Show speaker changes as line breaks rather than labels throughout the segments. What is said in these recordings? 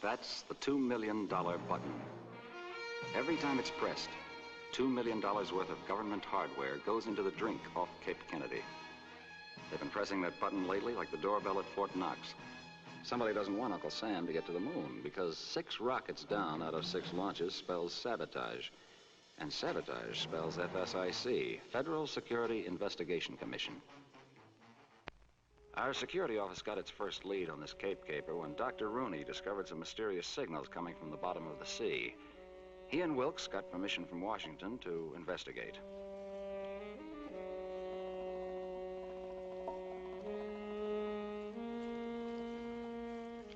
That's the $2 million button. Every time it's pressed, $2 million worth of government hardware goes into the drink off Cape Kennedy. They've been pressing that button lately like the doorbell at Fort Knox. Somebody doesn't want Uncle Sam to get to the moon because 6 rockets down out of 6 launches spells sabotage. And sabotage spells FSIC, Federal Security Investigation Commission. Our security office got its first lead on this Cape caper when Dr. Rooney discovered some mysterious signals coming from the bottom of the sea. He and Wilkes got permission from Washington to investigate.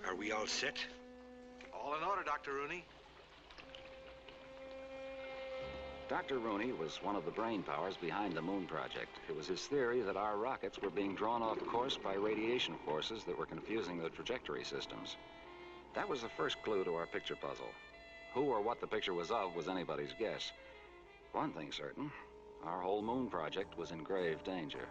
Are we all set?
All in order, Dr. Rooney.
Dr. Rooney was one of the brain powers behind the moon project. It was his theory that our rockets were being drawn off course by radiation forces that were confusing the trajectory systems. That was the first clue to our picture puzzle. Who or what the picture was of was anybody's guess. One thing certain, our whole moon project was in grave danger.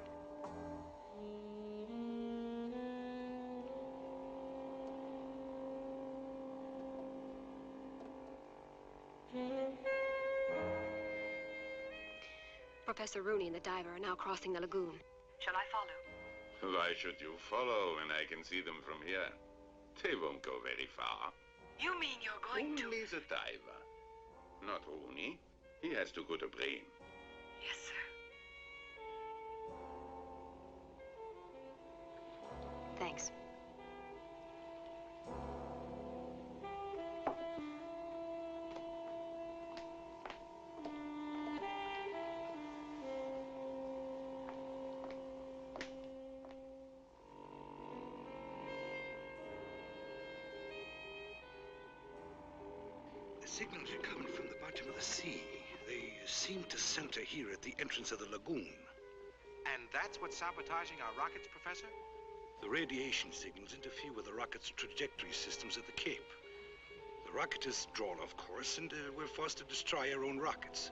Professor Rooney and the diver are now crossing the lagoon. Shall I follow?
Why should you follow when I can see them from here? They won't go very far.
You mean you're going to...
Only the diver. Not Rooney. He has too good a brain.
Yes, sir. Thanks.
The signals are coming from the bottom of the sea. They seem to center here at the entrance of the lagoon.
And that's what's sabotaging our rockets, Professor?
The radiation signals interfere with the rocket's trajectory systems at the Cape. The rocket is drawn off course, and we're forced to destroy our own rockets.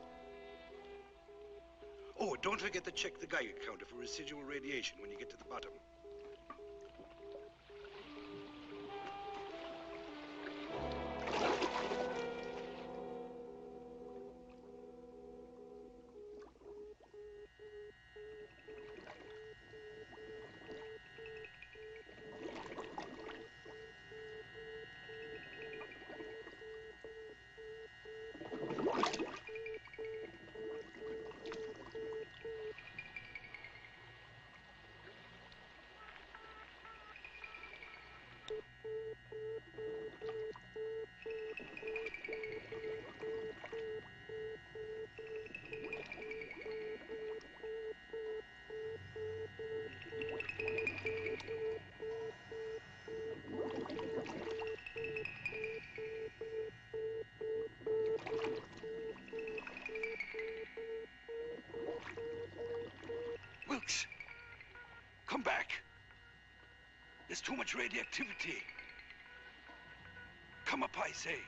Oh, don't forget to check the Geiger counter for residual radiation when you get to the bottom. Wilkes! Come back! There's too much radioactivity. Come up, I say.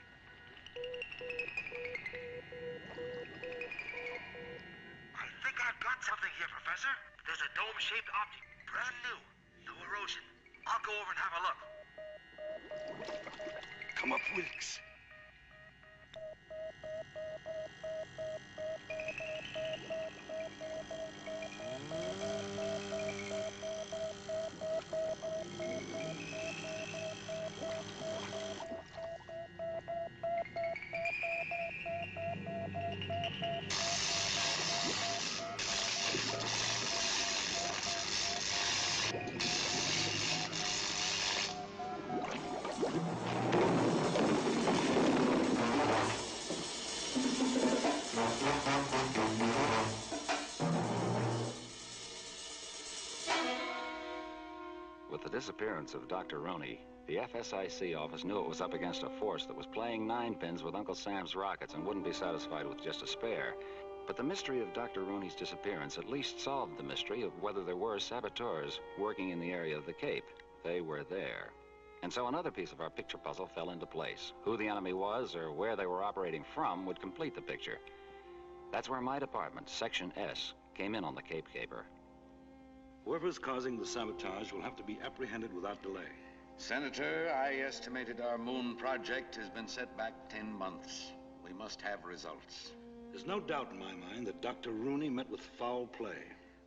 I think I've got something here, Professor. There's a dome-shaped object, brand new. No erosion. I'll go over and have a look.
Come up, Wilkes.
With the disappearance of Dr. Rooney, the FSIC office knew it was up against a force that was playing ninepins with Uncle Sam's rockets and wouldn't be satisfied with just a spare. But the mystery of Dr. Rooney's disappearance at least solved the mystery of whether there were saboteurs working in the area of the Cape. They were there. And so another piece of our picture puzzle fell into place. Who the enemy was or where they were operating from would complete the picture. That's where my department, Section S, came in on the Cape caper.
Whoever's causing the sabotage will have to be apprehended without delay.
Senator, I estimated our moon project has been set back 10 months. We must have results.
There's no doubt in my mind that Dr. Rooney met with foul play.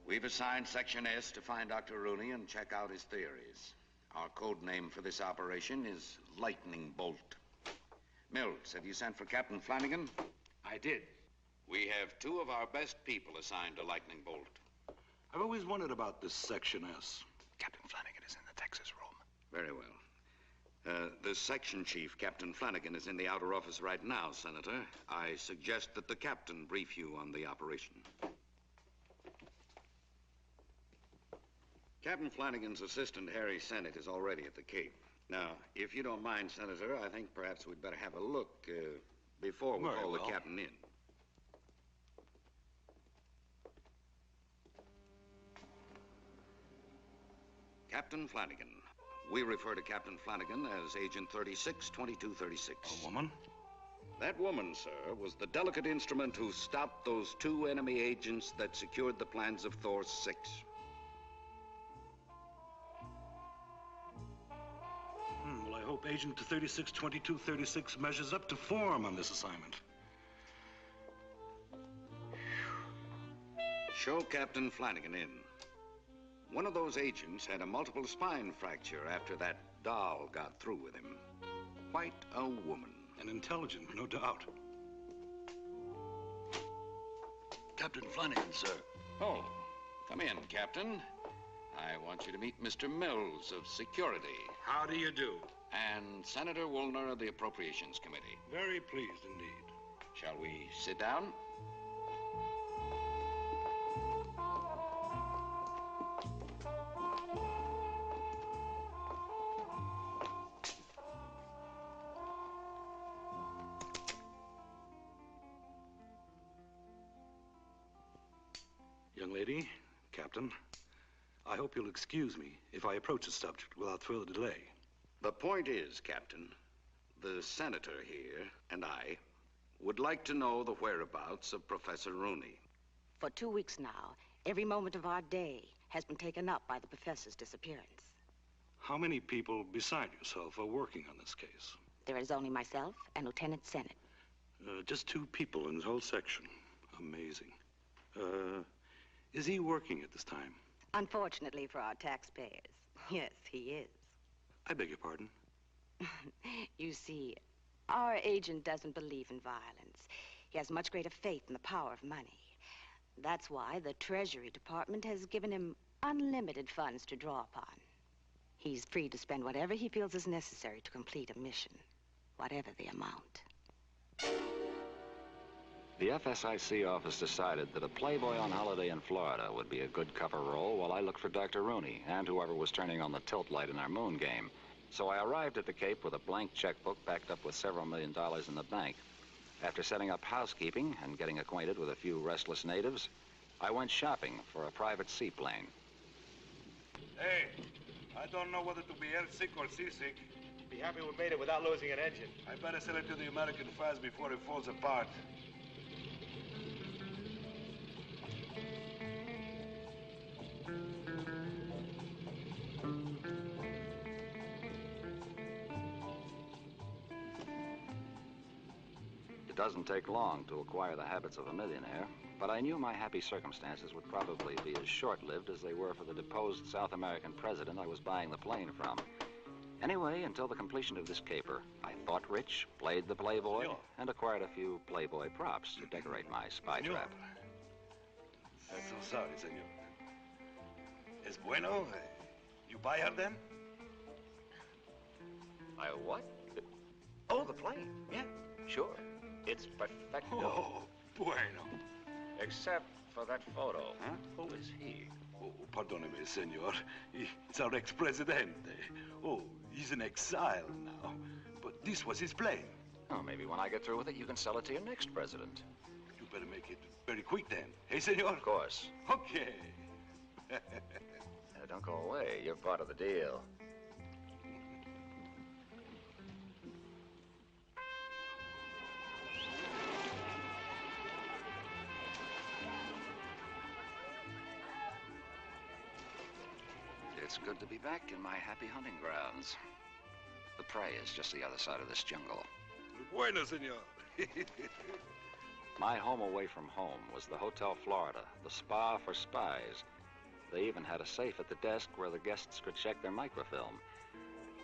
We've assigned Section S to find Dr. Rooney and check out his theories. Our code name for this operation is Lightning Bolt. Mills, have you sent for Captain Flanagan?
I did.
We have 2 of our best people assigned to Lightning Bolt.
I've always wondered about this Section S.
Captain Flanagan is in the Texas room.
Very well. The section chief, Captain Flanagan, is in the outer office right now, Senator. I suggest that the captain brief you on the operation. Captain Flanagan's assistant, Harry Sennet, is already at the Cape. Now, if you don't mind, Senator, I think perhaps we'd better have a look before we call the captain in. Captain Flanagan. We refer to Captain Flanagan as Agent 362236.
A woman?
That woman, sir, was the delicate instrument who stopped those 2 enemy agents that secured the plans of Thor 6.
Well, I hope Agent 362236 measures up to form on this assignment.
Show Captain Flanagan in. One of those agents had a multiple spine fracture after that doll got through with him. Quite a woman.
And intelligent, no doubt.
Captain Flanagan, sir. Oh, come in, Captain. I want you to meet Mr. Mills of Security.
How do you do?
And Senator Woolner of the Appropriations Committee.
Very pleased indeed.
Shall we sit down?
Young lady, Captain, I hope you'll excuse me if I approach the subject without further delay.
The point is, Captain, the senator here and I would like to know the whereabouts of Professor Rooney.
For 2 weeks now, every moment of our day has been taken up by the professor's disappearance.
How many people beside yourself are working on this case?
There is only myself and Lieutenant Sennet.
Just 2 people in this whole section. Amazing. Is he working at this time?
Unfortunately for our taxpayers, yes, he is.
I beg your pardon?
You see, our agent doesn't believe in violence. He has much greater faith in the power of money. That's why the Treasury Department has given him unlimited funds to draw upon. He's free to spend whatever he feels is necessary to complete a mission, whatever the amount.
The FSIC office decided that a playboy on holiday in Florida would be a good cover role while I looked for Dr. Rooney and whoever was turning on the tilt light in our moon game. So I arrived at the Cape with a blank checkbook backed up with several $1 million in the bank. After setting up housekeeping and getting acquainted with a few restless natives, I went shopping for a private seaplane.
Hey, I don't know whether to be airsick or seasick.
Be happy we made it without losing an engine.
I better sell it to the American fast before it falls apart.
It doesn't take long to acquire the habits of a millionaire, but I knew my happy circumstances would probably be as short-lived as they were for the deposed South American president I was buying the plane from. Anyway, until the completion of this caper, I thought rich, played the playboy, and acquired a few playboy props to decorate my spy trap.
I'm so sorry, senor. Es bueno? You buy her then?
I what?
Oh, the plane. Yeah,
Sure. It's perfecto.
Oh, bueno.
Except for that photo. Huh? Who is he?
Oh, pardoneme, senor. It's our ex-presidente. Oh, he's in exile now. But this was his plane.
Oh, maybe when I get through with it, you can sell it to your next president.
You better make it very quick then. Hey, senor?
Of course.
Okay.
Don't go away. You're part of the deal. It's good to be back in my happy hunting grounds. The prey is just the other side of this jungle.
Bueno, senor.
My home away from home was the Hotel Florida, the spa for spies. They even had a safe at the desk where the guests could check their microfilm.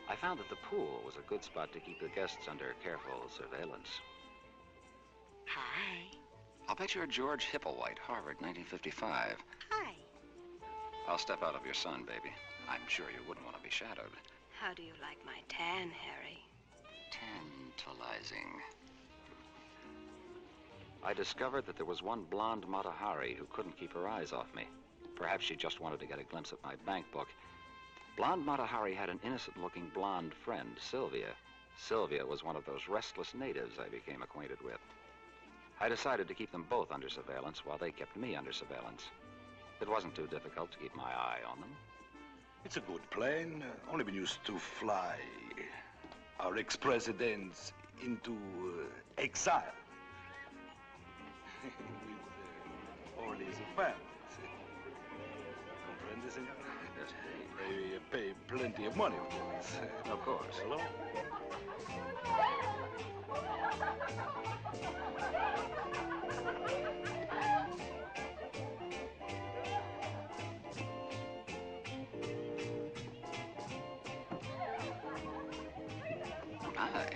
I found that the pool was a good spot to keep the guests under careful surveillance.
Hi.
I'll bet you're George Hipplewhite, Harvard, 1955.
Hi.
I'll step out of your sun, baby. I'm sure you wouldn't want to be shadowed.
How do you like my tan, Harry?
Tantalizing. I discovered that there was one blonde Mata Hari who couldn't keep her eyes off me. Perhaps she just wanted to get a glimpse at my bank book. Blonde Mata Hari had an innocent-looking blonde friend, Sylvia. Sylvia was one of those restless natives I became acquainted with. I decided to keep them both under surveillance while they kept me under surveillance. It wasn't too difficult to keep my eye on them.
It's a good plane. Only been used to fly our ex-presidents into exile. With all his families. Comprende, senor?
Yes,
They pay plenty of money, of course.
of course.
Hello?
Hi.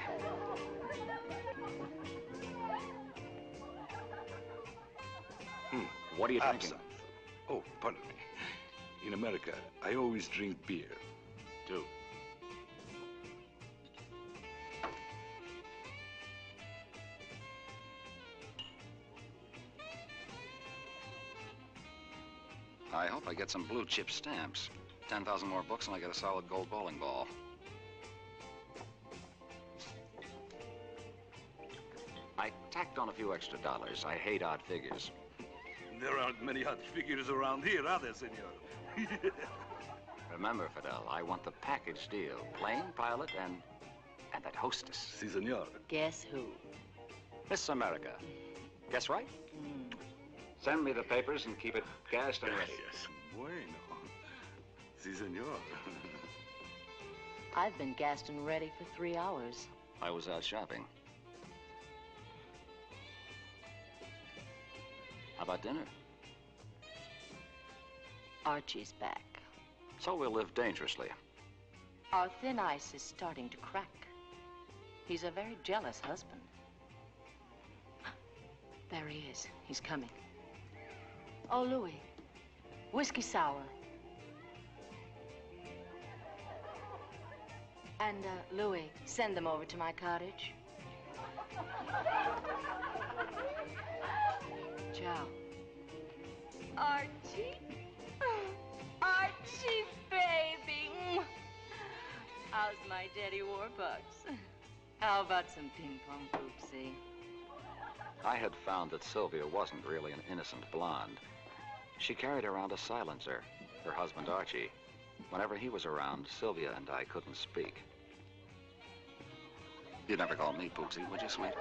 What are you drinking?
Absinthe. Oh, pardon me. In America, I always drink beer.
Two. I hope I get some blue chip stamps. 10,000 more books and I get a solid gold bowling ball. I tacked on a few extra dollars. I hate odd figures.
There aren't many odd figures around here, are there, senor?
Remember, Fidel, I want the package deal. Plane, pilot, and that hostess.
Si, senor.
Guess who?
Miss America. Guess right? Send me the papers and keep it cashed and ready.
Yes. Bueno. Si, senor.
I've been gassed and ready for 3 hours.
I was out shopping. How about dinner?
Archie's back.
So we'll live dangerously.
Our thin ice is starting to crack. He's a very jealous husband. There he is. He's coming. Oh, Louis. Whiskey sour. And, Louis, send them over to my cottage. Ciao.
Archie? Archie, baby. How's my daddy Warbucks?
How about some ping pong poopsie?
I had found that Sylvia wasn't really an innocent blonde. She carried around a silencer, her husband Archie. Whenever he was around, Sylvia and I couldn't speak. You'd never call me Poopsie, would you, sweet?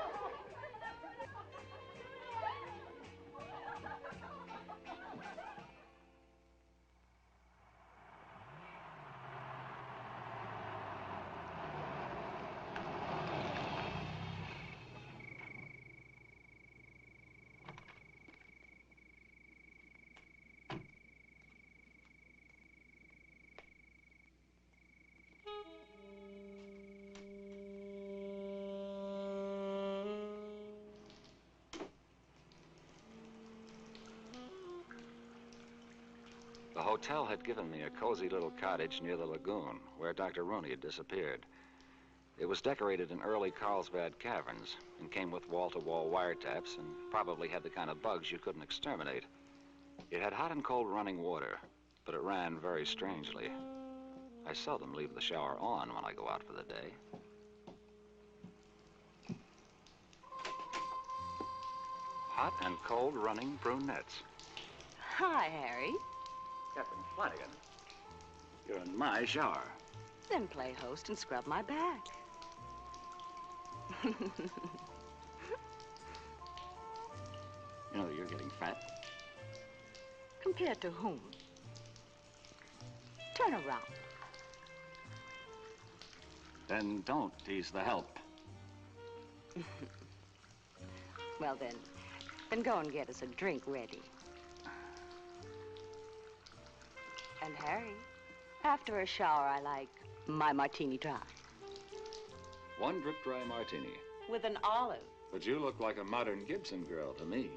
The hotel had given me a cozy little cottage near the lagoon where Dr. Rooney had disappeared. It was decorated in early Carlsbad caverns and came with wall-to-wall wiretaps and probably had the kind of bugs you couldn't exterminate. It had hot and cold running water, but it ran very strangely. I seldom leave the shower on when I go out for the day. hot and cold running brunettes.
Hi, Harry.
Captain Flanagan, you're in my shower.
Then play host and scrub my back.
You know, you're getting fat.
Compared to whom? Turn around.
Then don't tease the help.
Well, then go and get us a drink ready. And Harry, after a shower, I like my martini dry.
One drip dry martini.
With an olive.
But you look like a modern Gibson girl to me.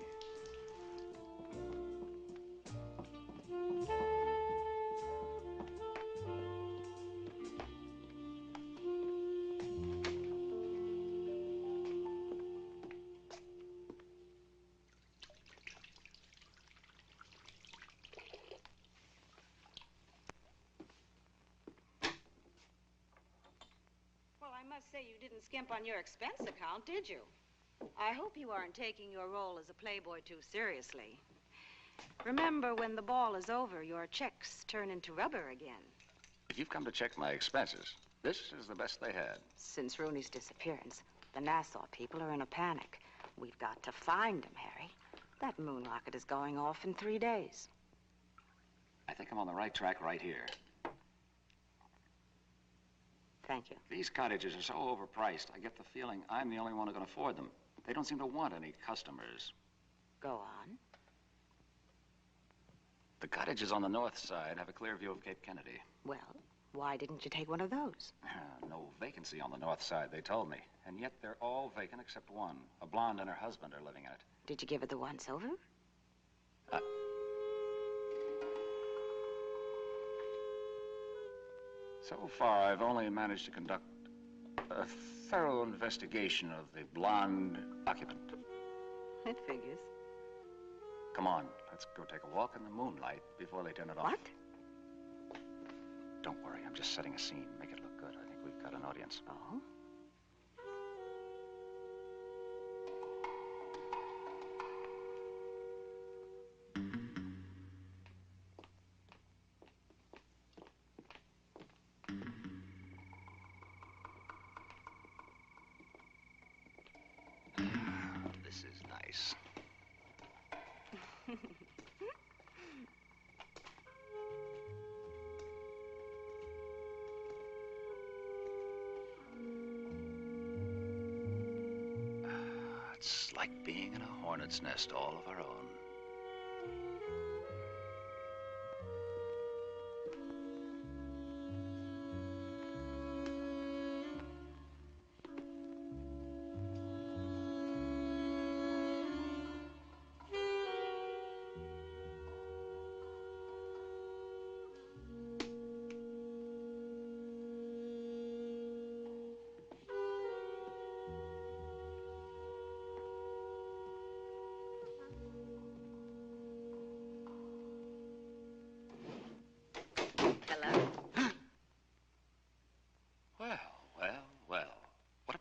I must say you didn't skimp on your expense account, did you? I hope you aren't taking your role as a playboy too seriously. Remember, when the ball is over, your checks turn into rubber again.
If you've come to check my expenses, this is the best they had.
Since Rooney's disappearance, the Nassau people are in a panic. We've got to find him, Harry. That moon rocket is going off in 3 days.
I think I'm on the right track right here.
Thank you.
These cottages are so overpriced, I get the feeling I'm the only one who can afford them. They don't seem to want any customers.
Go on.
The cottages on the north side have a clear view of Cape Kennedy.
Well, why didn't you take one of those?
No vacancy on the north side, they told me. And yet they're all vacant except one. A blonde and her husband are living in it.
Did you give it the once over?
So far, I've only managed to conduct a thorough investigation of the blonde occupant.
It figures.
Come on, let's go take a walk in the moonlight before they turn it off.
What?
Don't worry, I'm just setting a scene. Make it look good. I think we've got an audience.
Oh?
This is nice. It's like being in a hornet's nest all of our own.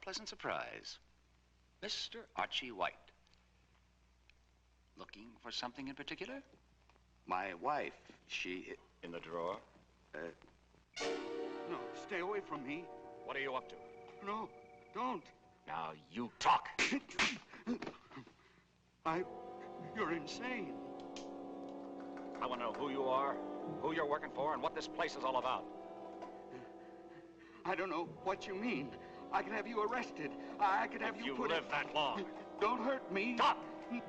Pleasant surprise. Mr. Archie White. Looking for something in particular?
My wife, she...
In the drawer?
No, stay away from me.
What are you up to?
No, don't.
Now, you talk.
You're insane.
I want to know who you are, who you're working for, and what this place is all about.
I don't know what you mean. I could have you arrested. I could have you put...
If you live that long.
Don't hurt me.
Stop!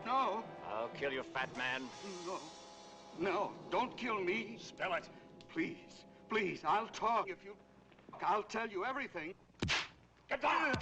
No.
I'll kill you, fat man.
No. No, don't kill me.
Spell it.
Please, please, I'll talk. If you... I'll tell you everything.
Get down!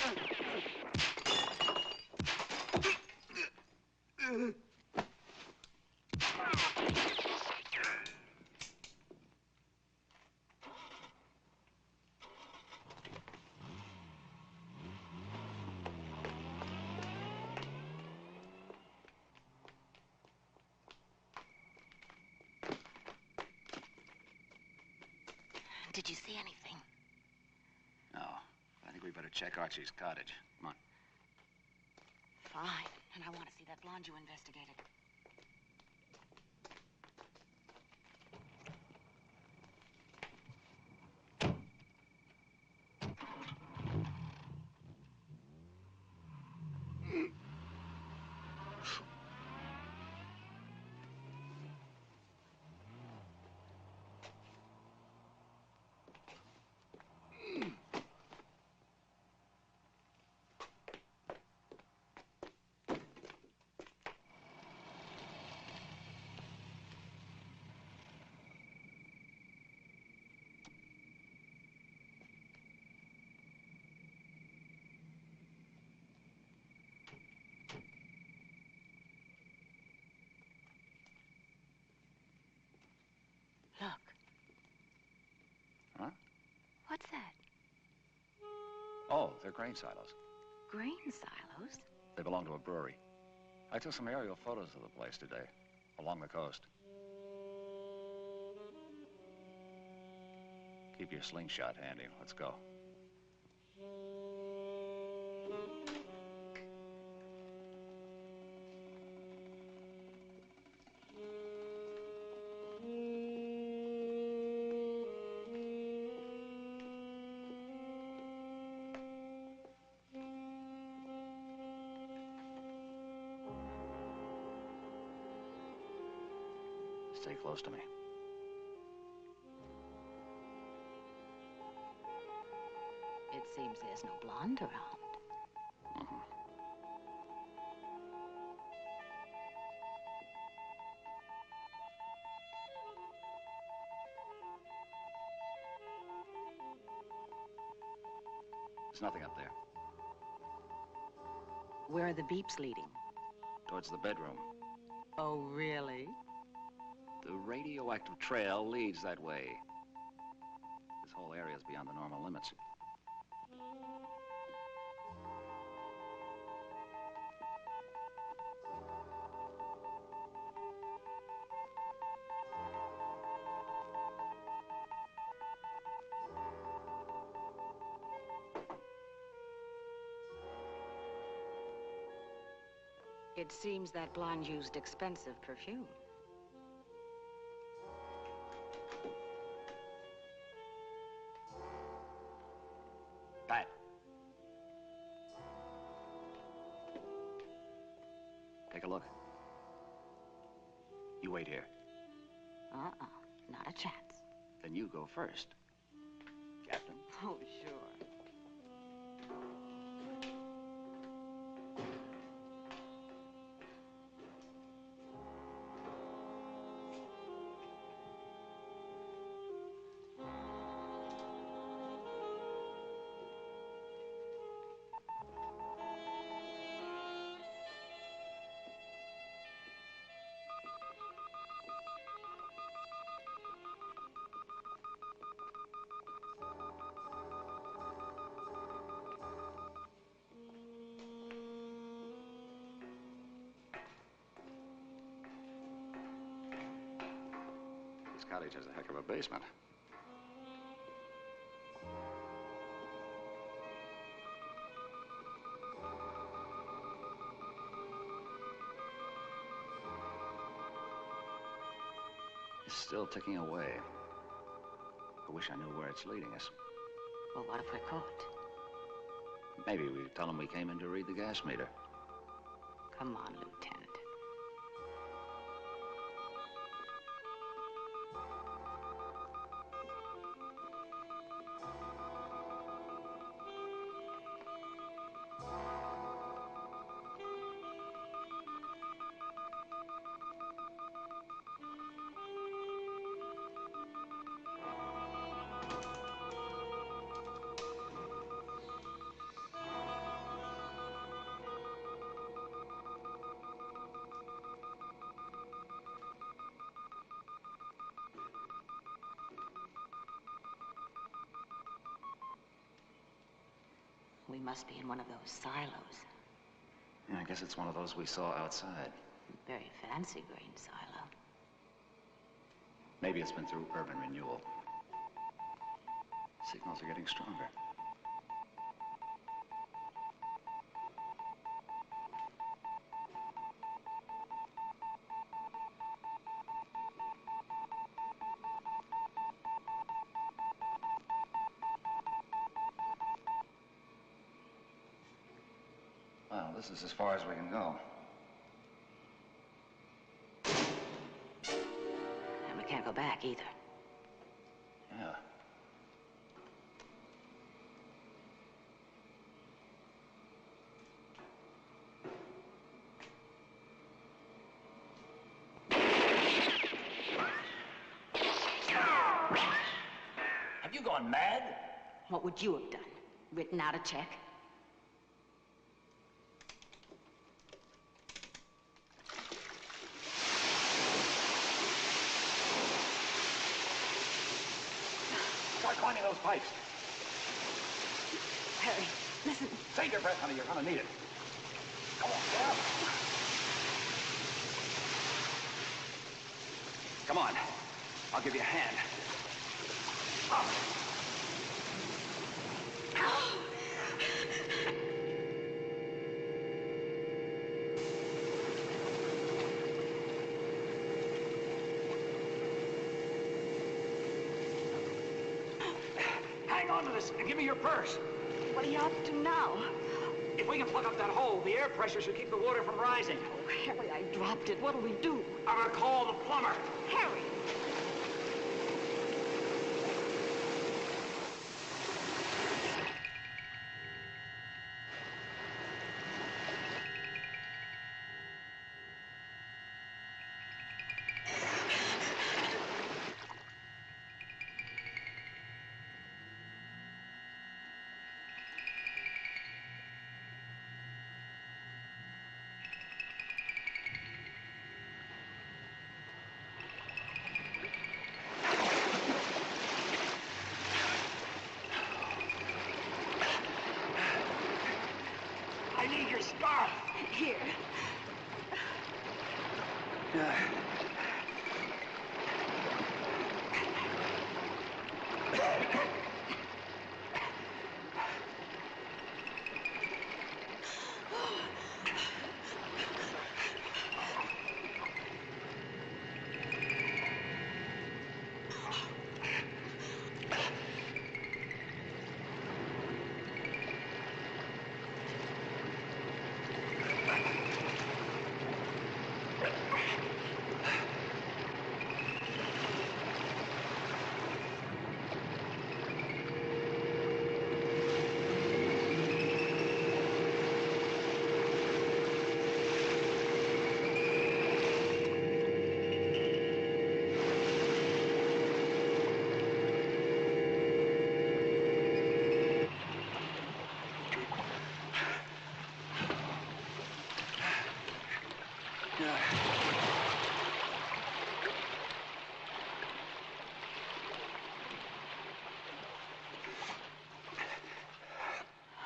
Did you see anything?
No. I think we better check Archie's cottage. Come on.
Fine. And I want to see see that blonde you investigated. Look.
Huh?
What's that?
Oh, they're grain silos.
Grain silos?
They belong to a brewery. I took some aerial photos of the place today, along the coast. Keep your slingshot handy. Let's go. Stay close to me.
It seems there's no blonde around.
There's nothing up there.
Where are the beeps leading?
Towards the bedroom.
Oh, really?
The radioactive trail leads that way. This whole area is beyond the normal limits.
It seems that blonde used expensive perfume.
Pat. Take a look. You wait here.
Uh-uh. Not a chance.
Then you go first, Captain.
Oh, sure.
This cottage has a heck of a basement. It's still ticking away. I wish I knew where it's leading us.
Well, what if we're caught?
Maybe we tell them we came in to read the gas meter.
Come on, Lieutenant. We must be in one of those silos.
Yeah, I guess it's one of those we saw outside.
Very fancy grain silo.
Maybe it's been through urban renewal. Signals are getting stronger. this is as far as we can go.
And we can't go back either.
Yeah.
Have you gone mad?
What would you have done? Written out a check?
Start climbing those pipes.
Harry, listen.
Save your breath, honey. You're gonna need it. Come on, get up.
Come on. I'll give you a hand.
Up. Hang on to this and give me your purse.
What are you up to now?
If we can plug up that hole, the air pressure should keep the water from rising.
Oh, Harry, I dropped it. What'll we do?
I'm gonna call the plumber.
Harry!
I need your scarf.
Here.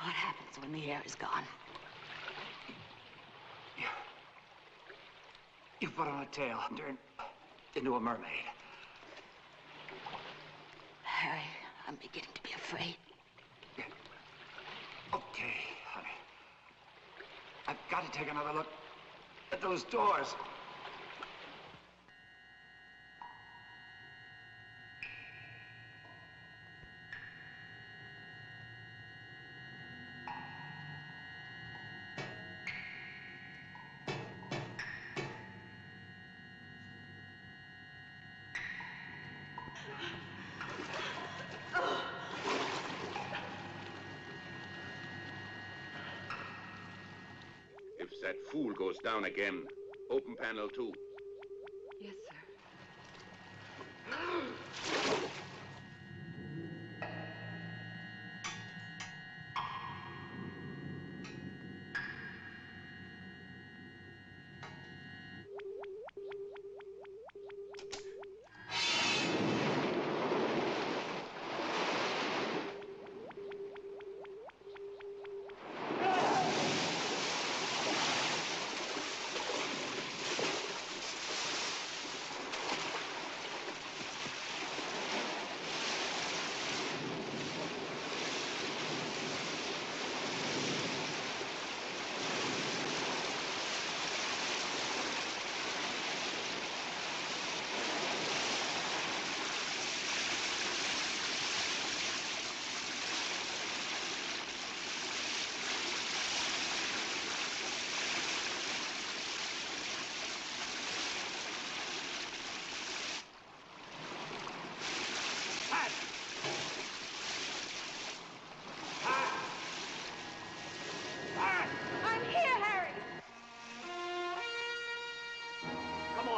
What happens when the air is gone?
You put on a tail and turn into a mermaid.
Harry, I'm beginning to be afraid.
Okay, honey. I've got to take another look at those doors.
If that fool goes down again, open panel 2.
Yes, sir.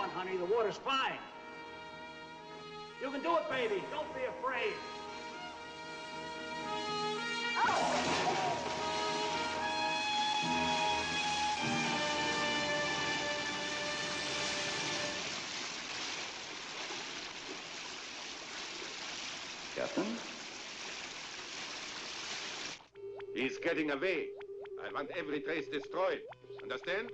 on, honey. The water's fine. You can do it, baby. Don't be afraid.
Captain?
He's getting away. I want every trace destroyed. Understand?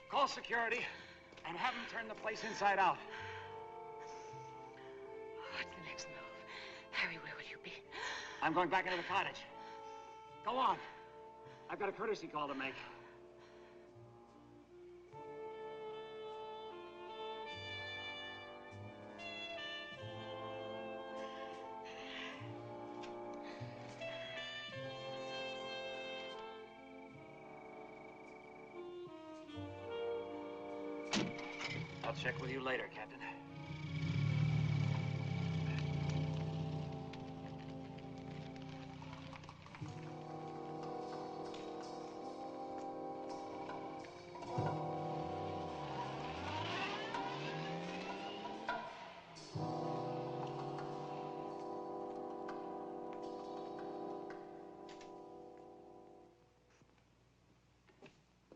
Call security and have them turn the place inside out.
What's the next move? Harry, where will you be?
I'm going back into the cottage. Go on. I've got a courtesy call to make. I'll check with you later, Captain.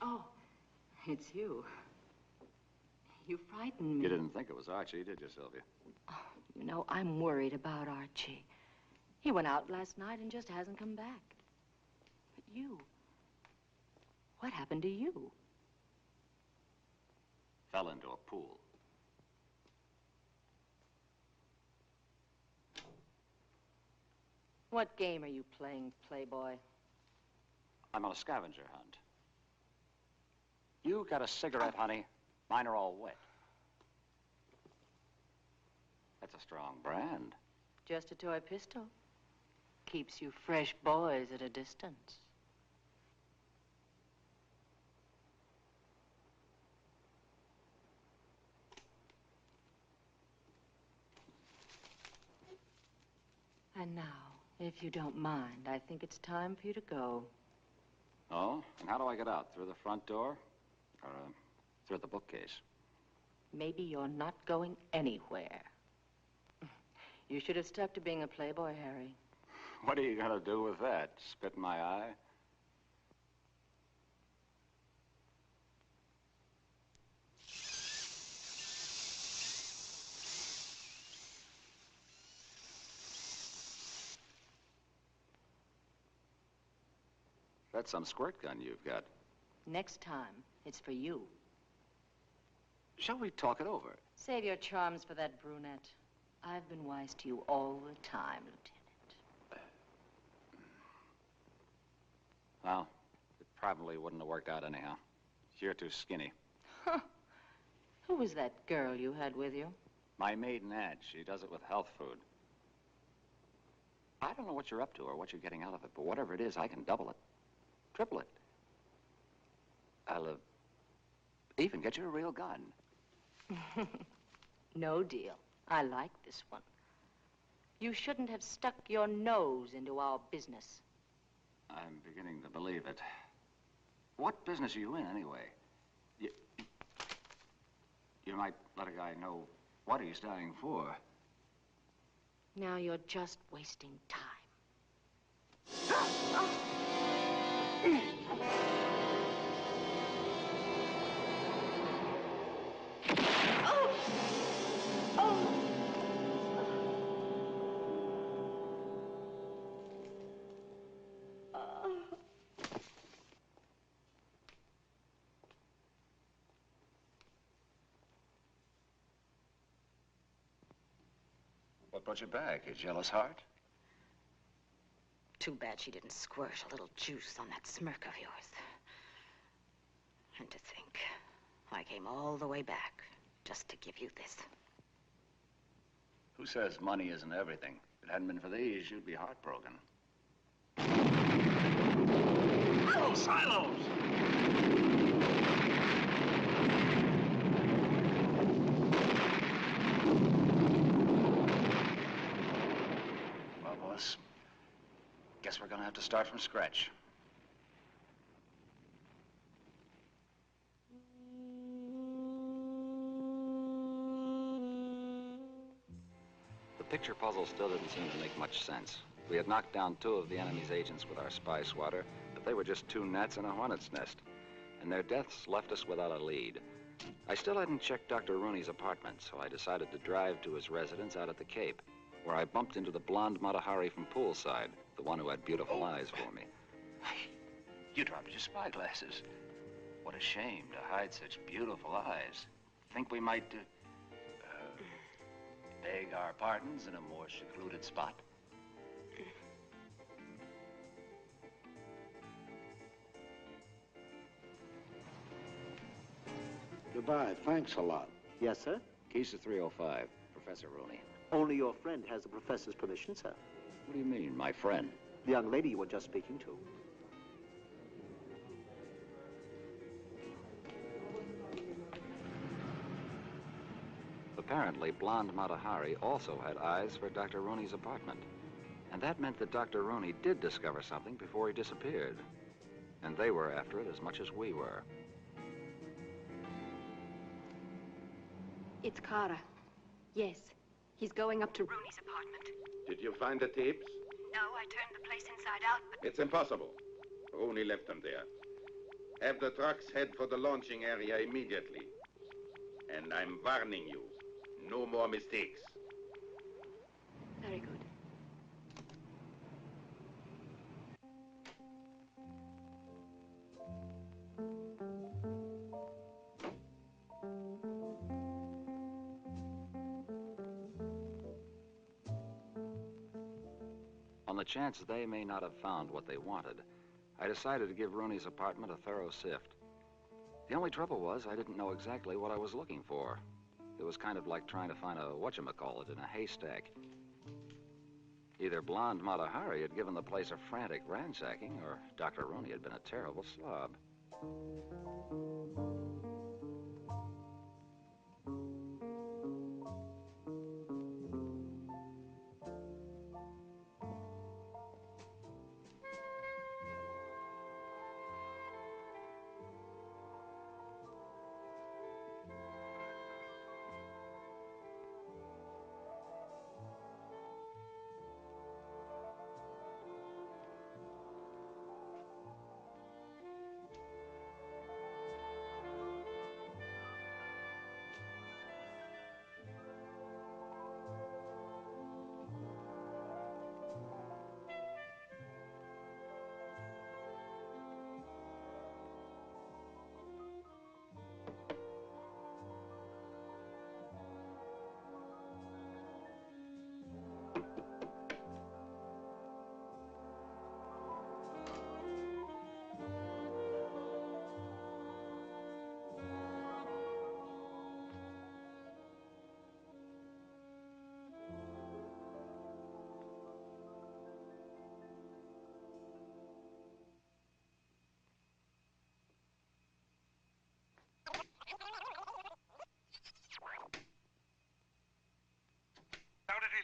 Oh, it's you. You frightened me.
You didn't think it was Archie, did you, Sylvia?
Oh, you know, I'm worried about Archie. He went out last night and just hasn't come back. But you, what happened to you?
Fell into a pool.
What game are you playing, Playboy?
I'm on a scavenger hunt. You got a cigarette, honey? Mine are all wet. That's a strong brand.
Just a toy pistol. Keeps you fresh boys at a distance. And now, if you don't mind, I think it's time for you to go.
Oh? And how do I get out? Through the front door? Or, through the bookcase?
Maybe you're not going anywhere. You should have stuck to being a playboy, Harry.
What are you gonna do with that? Spit in my eye? That's some squirt gun you've got.
Next time, it's for you.
Shall we talk it over?
Save your charms for that brunette. I've been wise to you all the time, Lieutenant.
Well, it probably wouldn't have worked out anyhow. You're too skinny.
Huh. Who was that girl you had with you?
My maiden aunt. She does it with health food. I don't know what you're up to or what you're getting out of it, but whatever it is, I can double it. Triple it. I'll even get you a real gun.
No deal. I like this one. You shouldn't have stuck your nose into our business.
I'm beginning to believe it. What business are you in, anyway? You might let a guy know what he's dying for.
Now you're just wasting time.
What brought you back? A jealous heart?
Too bad she didn't squirt a little juice on that smirk of yours. And to think, I came all the way back just to give you this.
Who says money isn't everything? If it hadn't been for these, you'd be heartbroken.
Oh, silos!
Well, boss, guess we're gonna have to start from scratch. picture puzzle still didn't seem to make much sense. We had knocked down 2 of the enemy's agents with our spy swatter, but they were just 2 gnats in a hornet's nest. And their deaths left us without a lead. I still hadn't checked Dr. Rooney's apartment, so I decided to drive to his residence out at the Cape, where I bumped into the blonde Matahari from poolside, the one who had beautiful eyes for me.
You dropped your spyglasses. What a shame to hide such beautiful eyes. Think we might beg our pardons in a more secluded spot?
Goodbye. Thanks a lot.
Yes, sir?
Keys to 305, Professor Rooney.
Only your friend has the professor's permission, sir.
What do you mean, my friend?
The young lady you were just speaking to.
Apparently, blonde Matahari also had eyes for Dr. Rooney's apartment. And that meant that Dr. Rooney did discover something before he disappeared. And they were after it as much as we were.
It's Kary. Yes. He's going up to Rooney's apartment.
Did you find the tapes?
No, I turned the place inside out, but...
It's impossible. Rooney left them there. Have the trucks head for the launching area immediately. And I'm warning you, no more mistakes.
Very good.
On the chance they may not have found what they wanted, I decided to give Rooney's apartment a thorough sift. The only trouble was I didn't know exactly what I was looking for. It was kind of like trying to find a whatchamacallit in a haystack. Either blonde Matahari had given the place a frantic ransacking, or Dr. Rooney had been a terrible slob.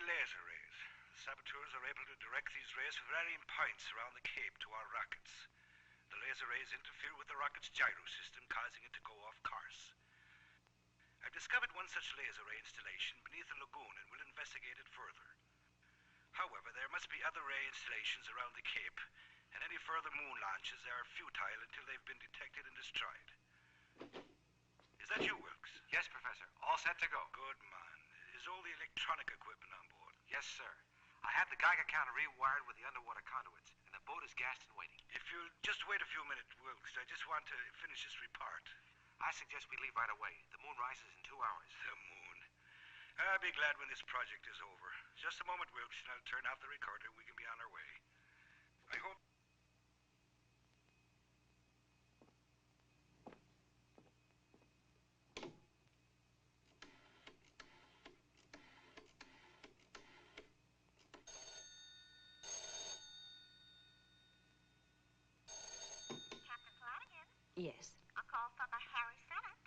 Laser rays. The saboteurs are able to direct these rays for varying points around the Cape to our rockets. The laser rays interfere with the rocket's gyro system, causing it to go off course. I've discovered one such laser ray installation beneath the lagoon and will investigate it further. However, there must be other ray installations around the Cape, and any further moon launches are futile until they've been detected and destroyed. Is that you, Wilkes?
Yes, Professor. All set to go.
Good man. Is all the electronic equipment on board?
Yes, sir. I have the Geiger counter rewired with the underwater conduits, and the boat is gassed and waiting.
If you'll just wait a few minutes, Wilkes, I just want to finish this report.
I suggest we leave right away. The moon rises in 2 hours.
The moon. I'll be glad when this project is over. Just a moment, Wilkes, and I'll turn off the recorder. We can be on our way. I hope...
Yes.
A call from a Harry Sennet.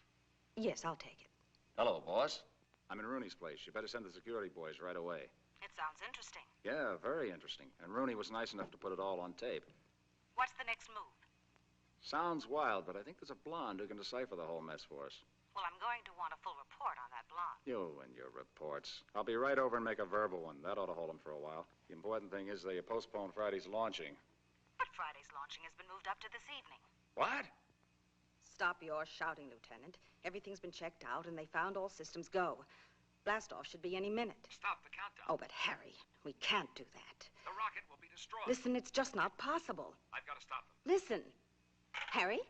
Yes, I'll take it.
Hello, boss. I'm in Rooney's place. You better send the security boys right away.
It sounds interesting.
Yeah, very interesting. And Rooney was nice enough to put it all on tape.
What's the next move?
Sounds wild, but I think there's a blonde who can decipher the whole mess for us.
Well, I'm going to want a full report on that blonde. long?
You and your reports. I'll be right over and make a verbal one. That ought to hold them for a while. The important thing is they postponed Friday's launching.
But Friday's launching has been moved up to this evening.
What?
Stop your shouting, Lieutenant. Everything's been checked out, and they found all systems go. Blastoff should be any minute.
Stop the countdown.
Oh, but Harry, we can't do that.
The rocket will be destroyed.
Listen, it's just not possible.
I've got to stop them.
Listen. Harry?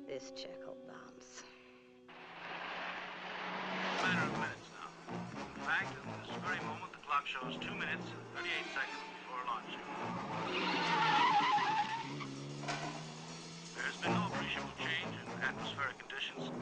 This check will bounce.
A matter of minutes now. In fact, at this very moment, the clock shows 2 minutes and 38 seconds before launching. There's been no appreciable change in atmospheric conditions.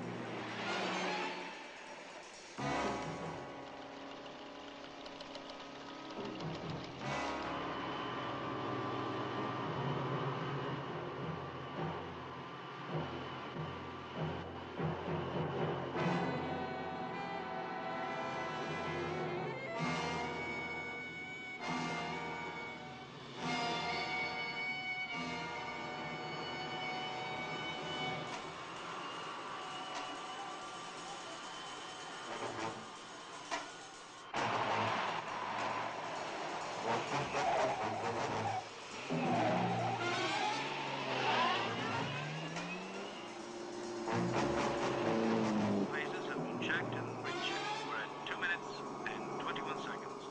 Bases have been checked and rechecked. We're at 2 minutes and 21 seconds.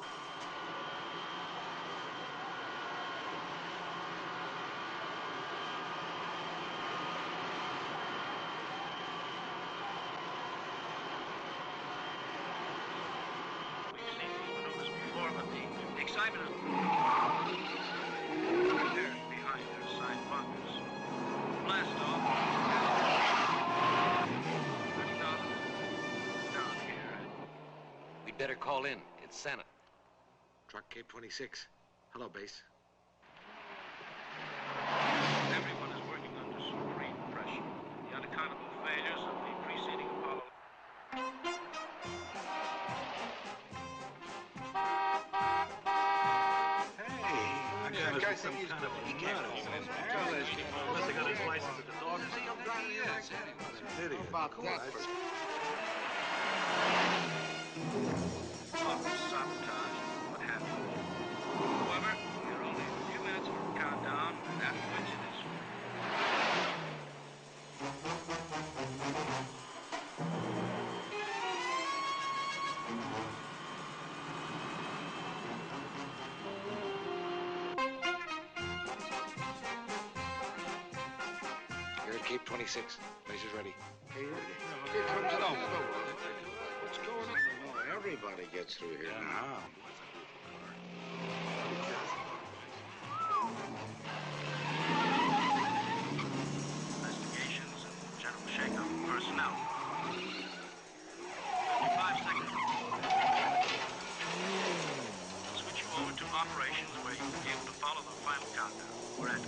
We've seen these maneuvers before, but the excitement is there behind their side bunkers. Blast off. 30,000 down here.
We'd better call in. It's Sennet.
Truck Cape 26. Hello, base.
Everyone is working under supreme pressure. The unaccountable failures of the preceding Apollo.
I got some kind of
He can't unless they got his license at the dog. See, I'm driving here.
About that.
Sabotage, what have you. However, we're only a few minutes from the countdown, and after which it is.
You're at Cape 26. Laser's ready.
Here comes it over. What's going on? No, everybody gets through here now.
Investigations and general shake-up of personnel. 55 seconds. I'll switch you over to operations where you'll be able to follow the final countdown. We're at.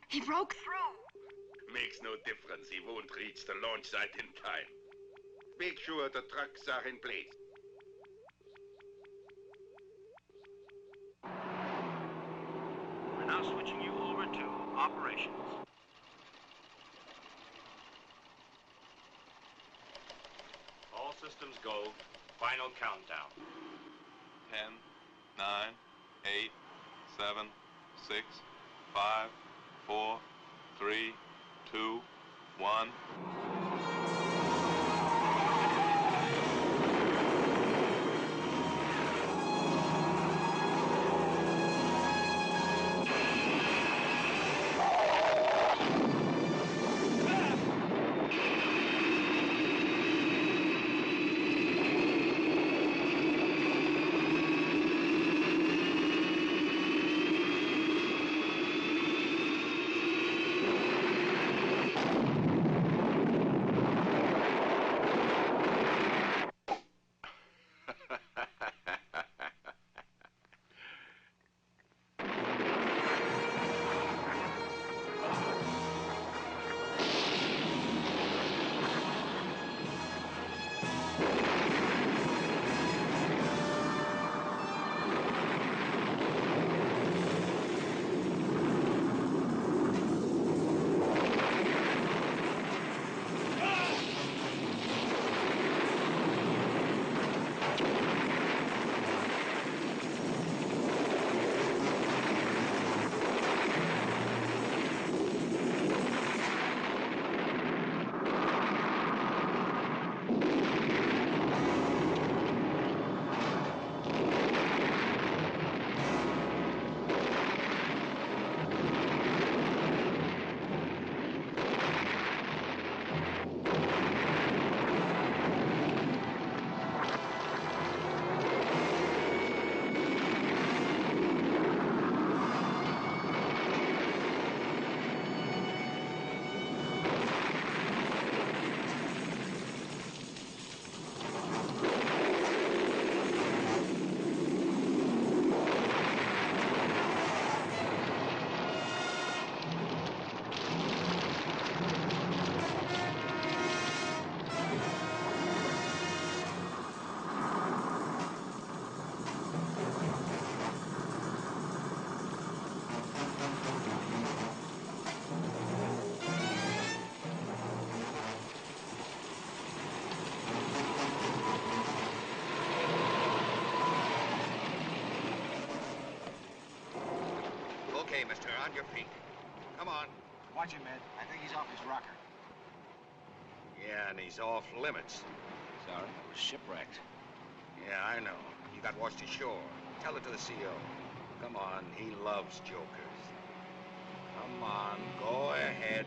He broke
through.
Makes no difference. He won't reach the launch site in time. Make sure the trucks are in place.
We're now switching you over to operations.
All systems go. Final countdown.
10, 9, 8, 7, 6, 5, 4, 3, 2, 1.
mister. On your feet. Come on.
Watch him, Ed. I think he's off his rocker.
Yeah, and he's off limits.
Sorry, I was shipwrecked.
Yeah, I know. He got washed ashore. Tell it to the CO. Come on, he loves jokers. Come on, go ahead.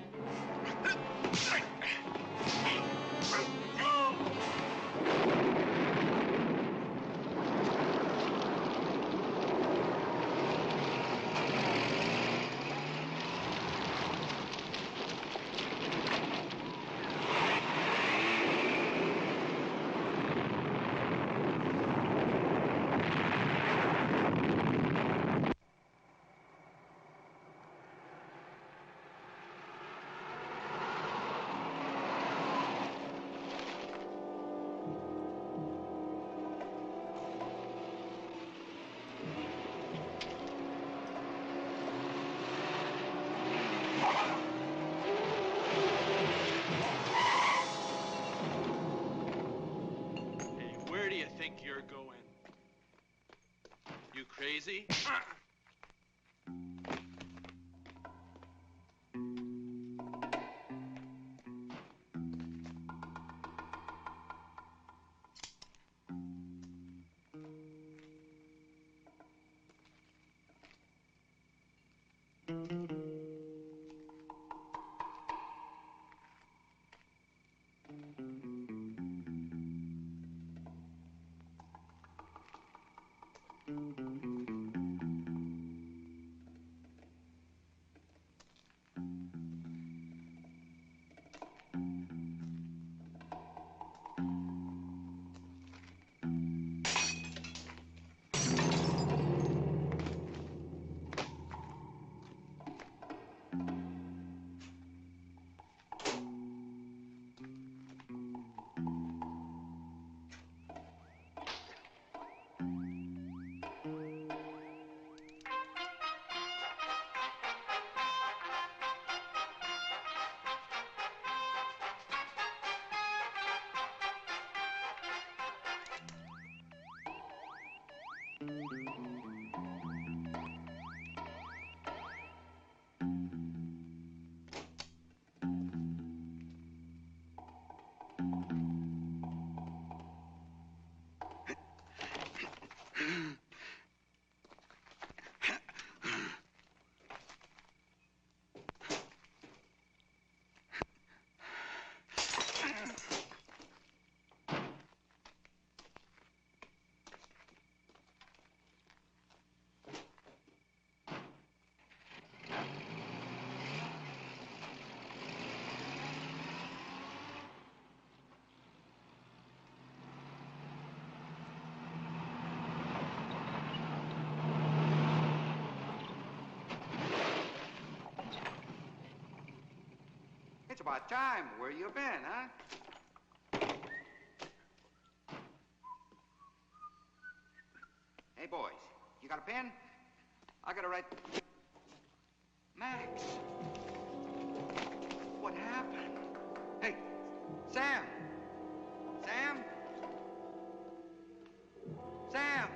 You're going. You crazy?
It's about time. Where you been, huh? Hey, boys, you got a pen? I gotta write... Max. What happened? Hey, Sam. Sam? Sam!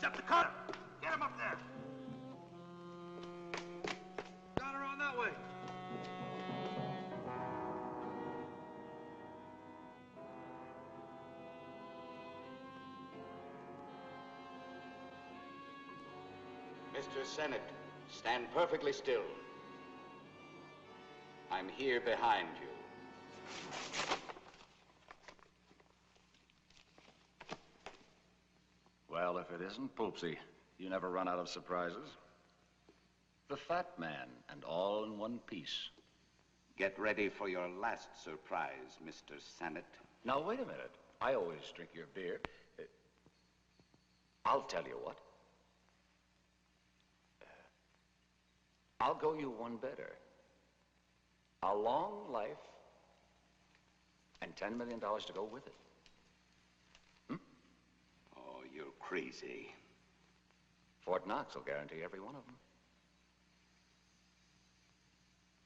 He's up the cutter. Get him up there. Down around that way.
Mr. Sennet, stand perfectly still. I'm here behind you.
Well, if it isn't Poopsie, you never run out of surprises. The Fat Man, and all in one piece.
Get ready for your last surprise, Mr. Sennet.
Now, wait a minute. I always drink your beer. I'll tell you what. I'll go you one better. A long life and $10 million to go with it.
Oh, you're crazy.
Fort Knox will guarantee every one of them.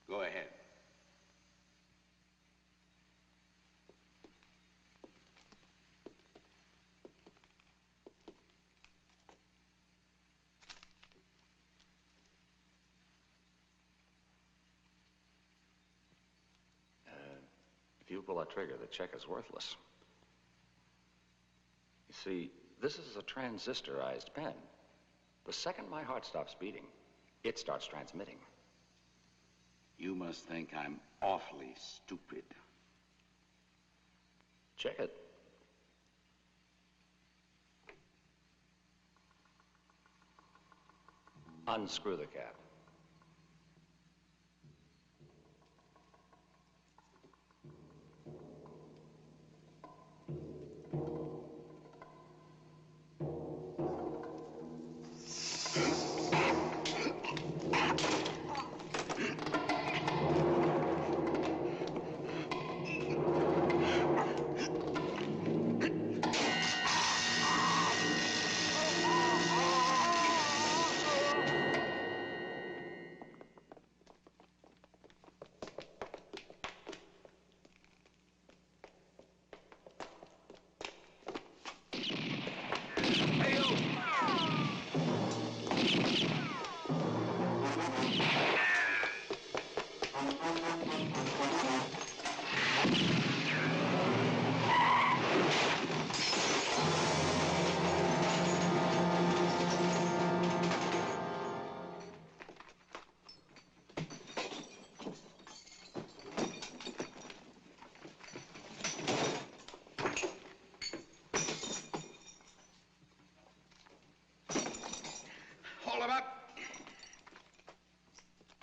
Go ahead.
If you pull that trigger, the check is worthless. You see, this is a transistorized pen. The second my heart stops beating, it starts transmitting.
You must think I'm awfully stupid.
Check it. Unscrew the cap.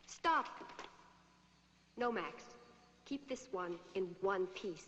Stop. No, Max. Keep this one in one piece.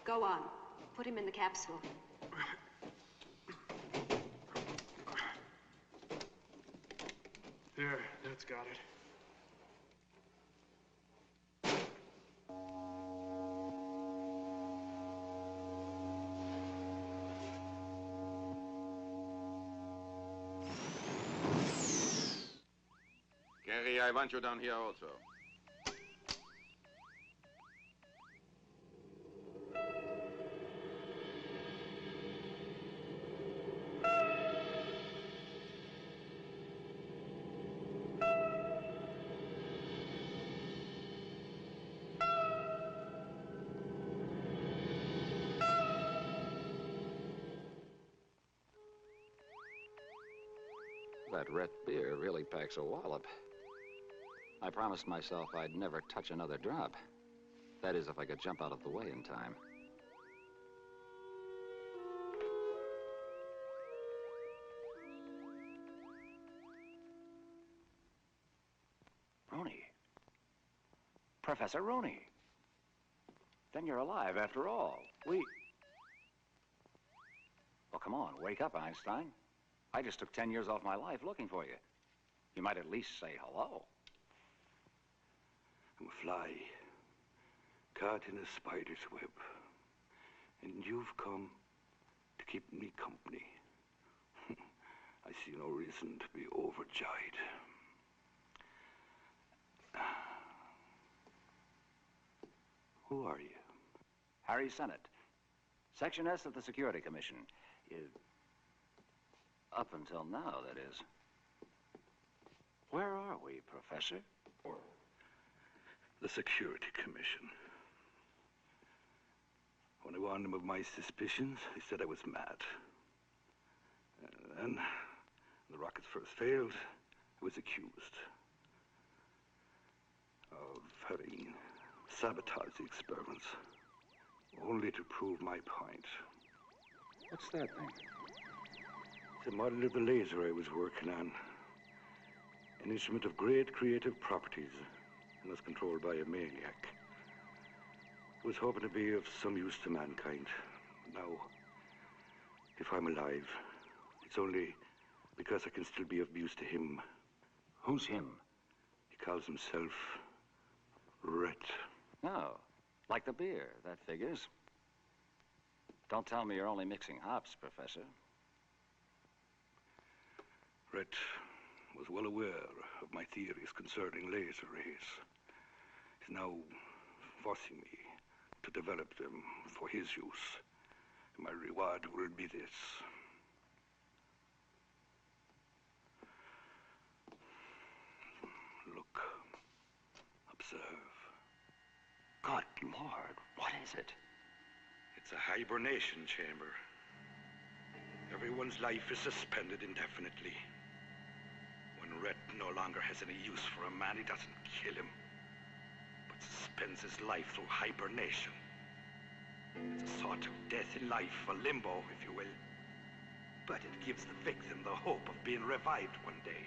Go on. Put him in the capsule.
There, that's got it.
Kary, I want you down here also.
That Rethe beer really packs a wallop. I promised myself I'd never touch another drop. That is, if I could jump out of the way in time.
Rooney. Professor Rooney. Then you're alive after all. Well, come on, wake up, Einstein. I just took 10 years off my life looking for you. You might at least say hello.
I'm a fly, caught in a spider's web. And you've come to keep me company. I see no reason to be overjoyed. Who are you?
Harry Sennet. Section S of the Security Commission. Up until now, that is. Where are we, Professor?
The Security Commission. When I warned him of my suspicions, he said I was mad. And then, when the rockets first failed, I was accused of having sabotaged the experiments, only to prove my point.
What's that thing?
It's a model of the laser I was working on. An instrument of great creative properties, and was controlled by a maniac. I was hoping to be of some use to mankind. Now, if I'm alive, it's only because I can still be of use to him.
Who's him?
He calls himself Rethe.
Oh, like the beer. That figures. Don't tell me you're only mixing hops, Professor.
Rethe was well aware of my theories concerning laser rays. He's now forcing me to develop them for his use. My reward will be this. Look. Observe.
Good Lord, what is it?
It's a hibernation chamber. Everyone's life is suspended indefinitely. When Rethe no longer has any use for a man, he doesn't kill him, but suspends his life through hibernation. It's a sort of death in life, a limbo, if you will. But it gives the victim the hope of being revived one day.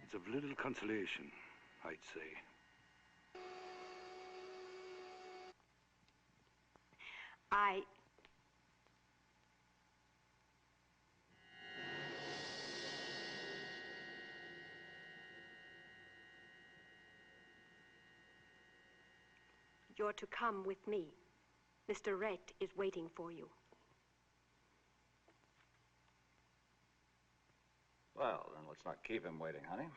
It's of little consolation, I'd say.
You're to come with me. Mr. Rethe is waiting for you.
Well, then let's not keep him waiting, honey.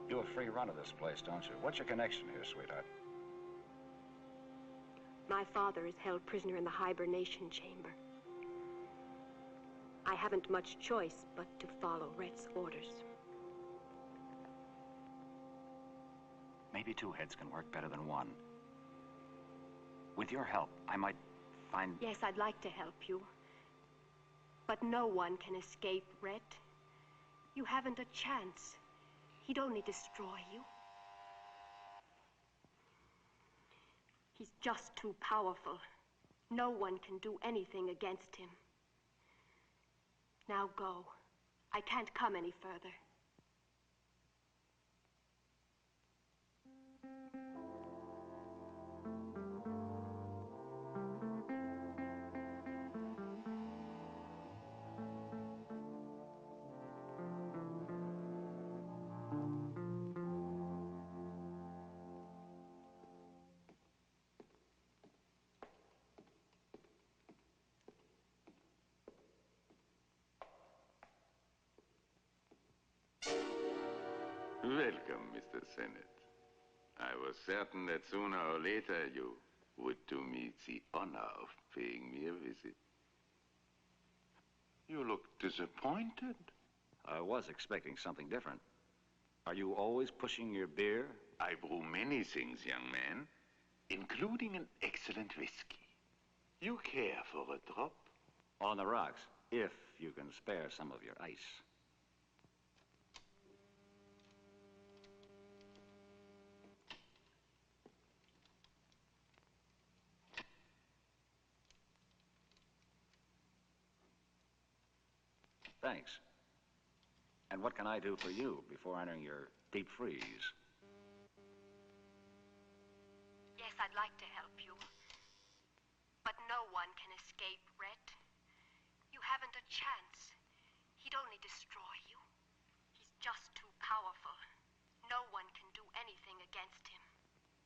You have free run of this place, don't you? What's your connection here, sweetheart?
My father is held prisoner in the hibernation chamber. I haven't much choice but to follow Rethe's orders.
Maybe two heads can work better than one. With your help, I might find...
Yes, I'd like to help you. But no one can escape Rethe. You haven't a chance. He'd only destroy you. He's just too powerful. No one can do anything against him. Now go. I can't come any further.
Welcome, Mr. Sennet. I was certain that sooner or later you would do me the honor of paying me a visit. You look disappointed.
I was expecting something different. Are you always pushing your beer?
I brew many things, young man, including an excellent whiskey. You care for a drop?
On the rocks, if you can spare some of your ice. Thanks. And what can I do for you before entering your deep freeze?
Yes, I'd like to help you. No one can escape, Rethe. You haven't a chance. He'd only destroy you. He's just too powerful. No one can do anything against him.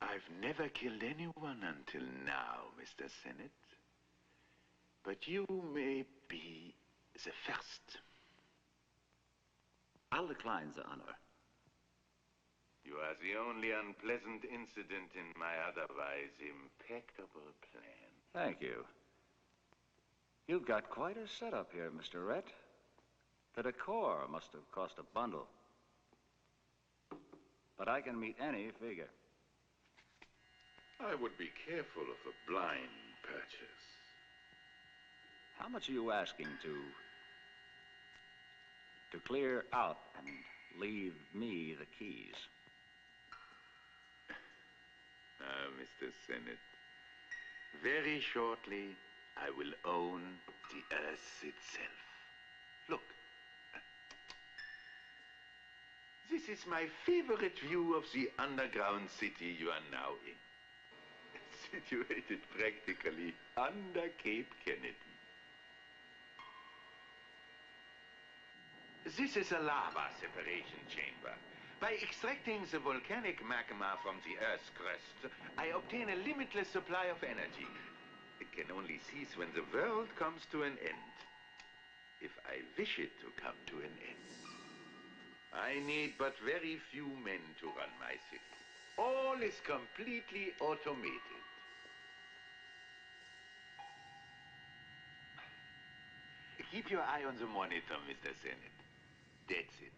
I've never killed anyone until now, Mr. Sennet. But you may be the first.
I'll decline the honor.
You are the only unpleasant incident in my otherwise impeccable plan.
Thank you. You've got quite a setup here, Mr. Rethe. The decor must have cost a bundle. But I can meet any figure.
I would be careful of a blind purchase.
How much are you asking to clear out and leave me the keys?
Ah, Mr. Sennet, very shortly I will own the Earth itself. Look. This is my favorite view of the underground city you are now in. Situated practically under Cape Kennedy. This is a lava separation chamber. By extracting the volcanic magma from the Earth's crust, I obtain a limitless supply of energy. It can only cease when the world comes to an end. If I wish it to come to an end. I need but very few men to run my city. All is completely automated. Keep your eye on the monitor, Mr. Sennet. That's it.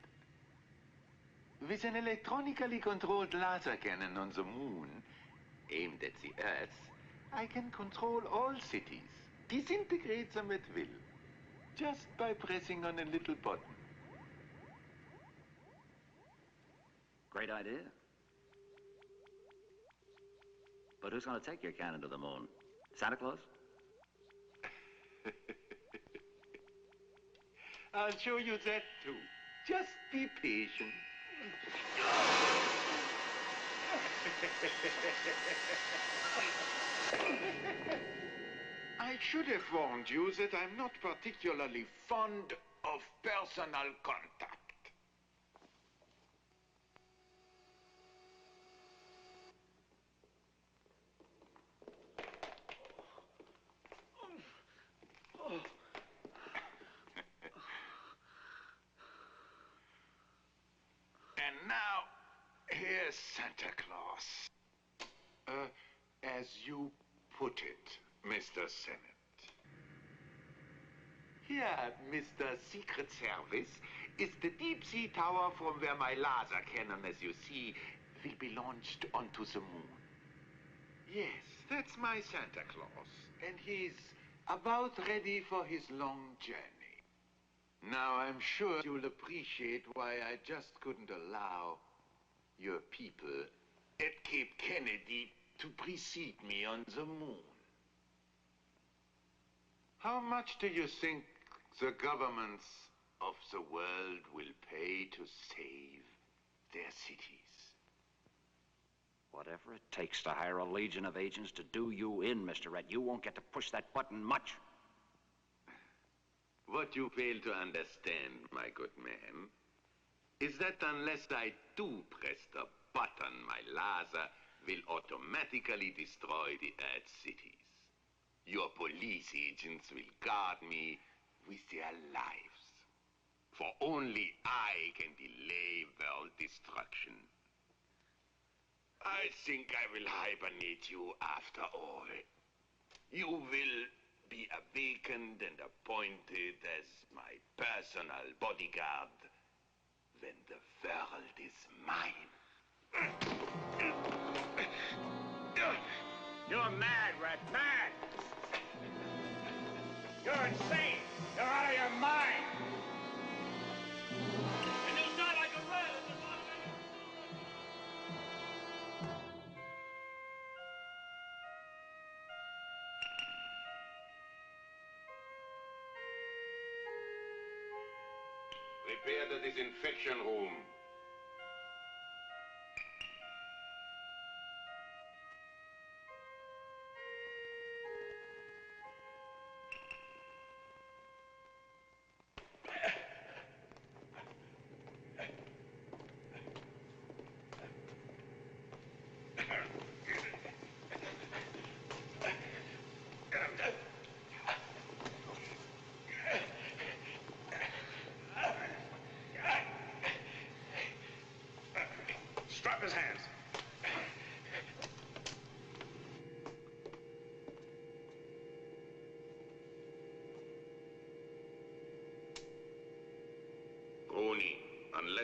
With an electronically controlled laser cannon on the moon, aimed at the Earth, I can control all cities, disintegrate them at will, just by pressing on a little button.
Great idea. But who's going to take your cannon to the moon? Santa Claus?
I'll show you that too. Just be patient. I should have warned you that I'm not particularly fond of personal contact. And now, here's Santa Claus. As you put it, Mr. Sennet. Here, Mr. Secret Service, is the deep-sea tower from where my laser cannon, as you see, will be launched onto the moon. Yes, that's my Santa Claus, and he's about ready for his long journey. Now, I'm sure you'll appreciate why I just couldn't allow your people at Cape Kennedy to precede me on the moon. How much do you think the governments of the world will pay to save their cities?
Whatever it takes to hire a legion of agents to do you in, Mr. Rethe. You won't get to push that button much.
What you fail to understand, my good man, is that unless I do press the button, my laser will automatically destroy the Earth's cities. Your police agents will guard me with their lives. For only I can delay world destruction. I think I will hibernate you after all. You will be awakened and appointed as my personal bodyguard when the world is mine.
You're mad, Rethe, mad! You're insane! You're out of your mind! And you sound like a rat!
Prepare the disinfection room.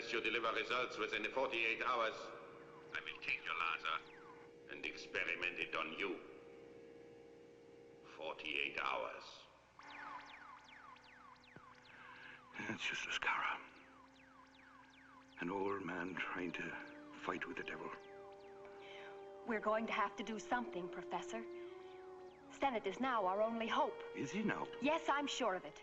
Unless you deliver results within 48 hours, I will take your laser and experiment it on you. 48 hours.
It's just a Kary. An old man trying to fight with the devil.
We're going to have to do something, Professor. Sennet is now our only hope.
Is he now?
Yes, I'm sure of it.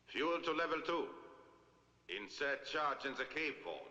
Fuel to level 2. Insert charge in the cave vault.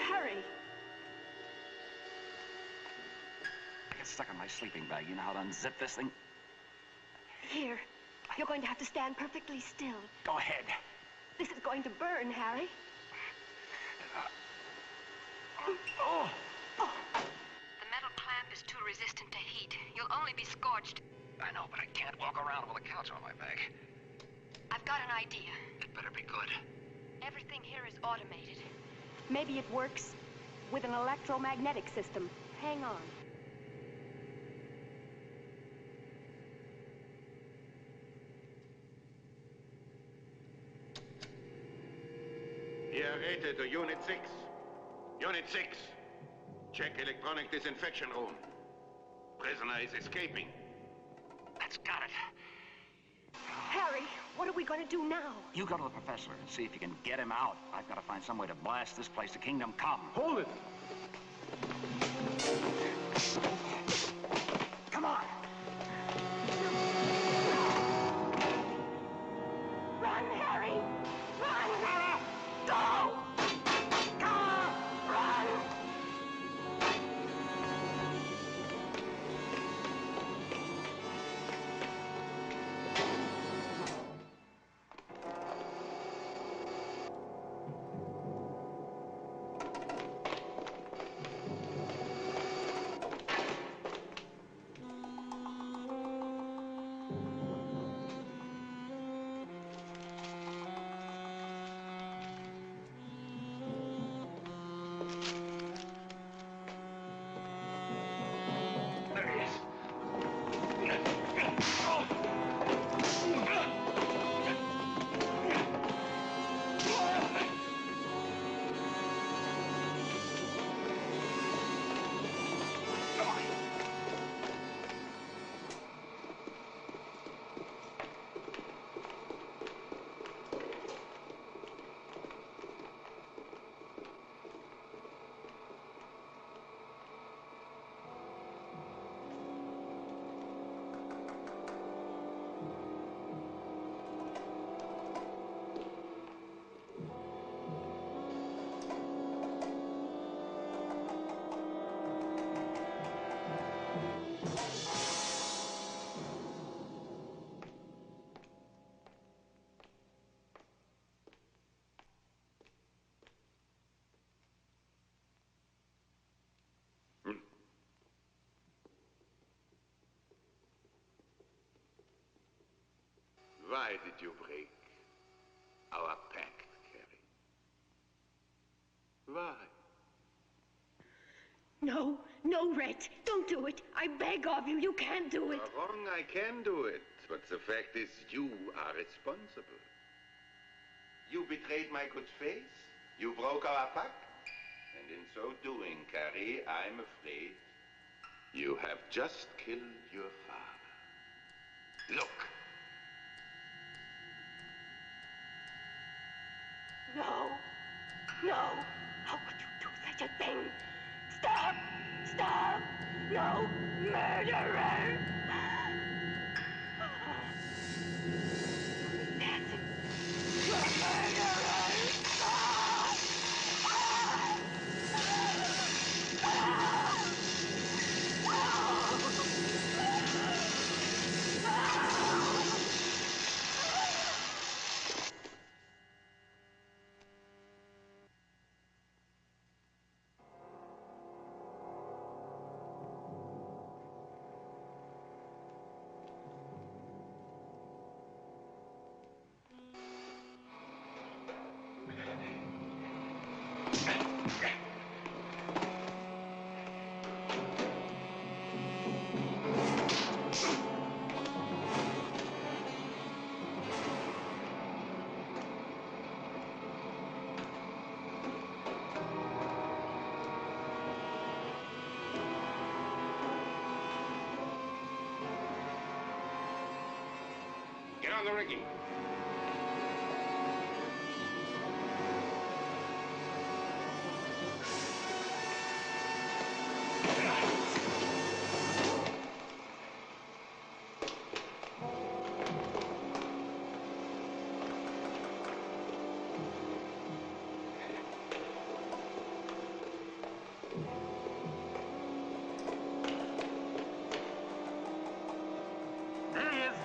Harry!
I get stuck in my sleeping bag. You know how to unzip this thing?
Here. You're going to have to stand perfectly still.
Go ahead.
This is going to burn, Harry.
Oh!
The metal clamp is too resistant to heat. You'll only be scorched.
I know, but I can't walk around with a couch on my back.
I've got an idea.
It better be good.
Everything here is automated. Maybe it works with an electromagnetic system. Hang on.
Here, Rethe to Unit 6. Unit 6. Check electronic disinfection room. Prisoner is escaping.
That's got it.
Harry, what are we going to do now?
You go to the professor and see if you can get him out. I've got to find some way to blast this place to kingdom come.
Hold it!
Come on!
Run, Harry! Run, Harry! Go! Go! Run!
Why did you break our pact, Kary? Why?
No, no, Rethe. Don't do it. I beg of you. You can't do it.
You're wrong, I can do it. But the fact is, you are responsible. You betrayed my good faith. You broke our pact. And in so doing, Kary, I'm afraid you have just killed your father. Look.
No. No. How could you do such a thing? Stop! Stop! No! Murderer! Assassin! You're a murderer!
Get on the rigging.
There he is.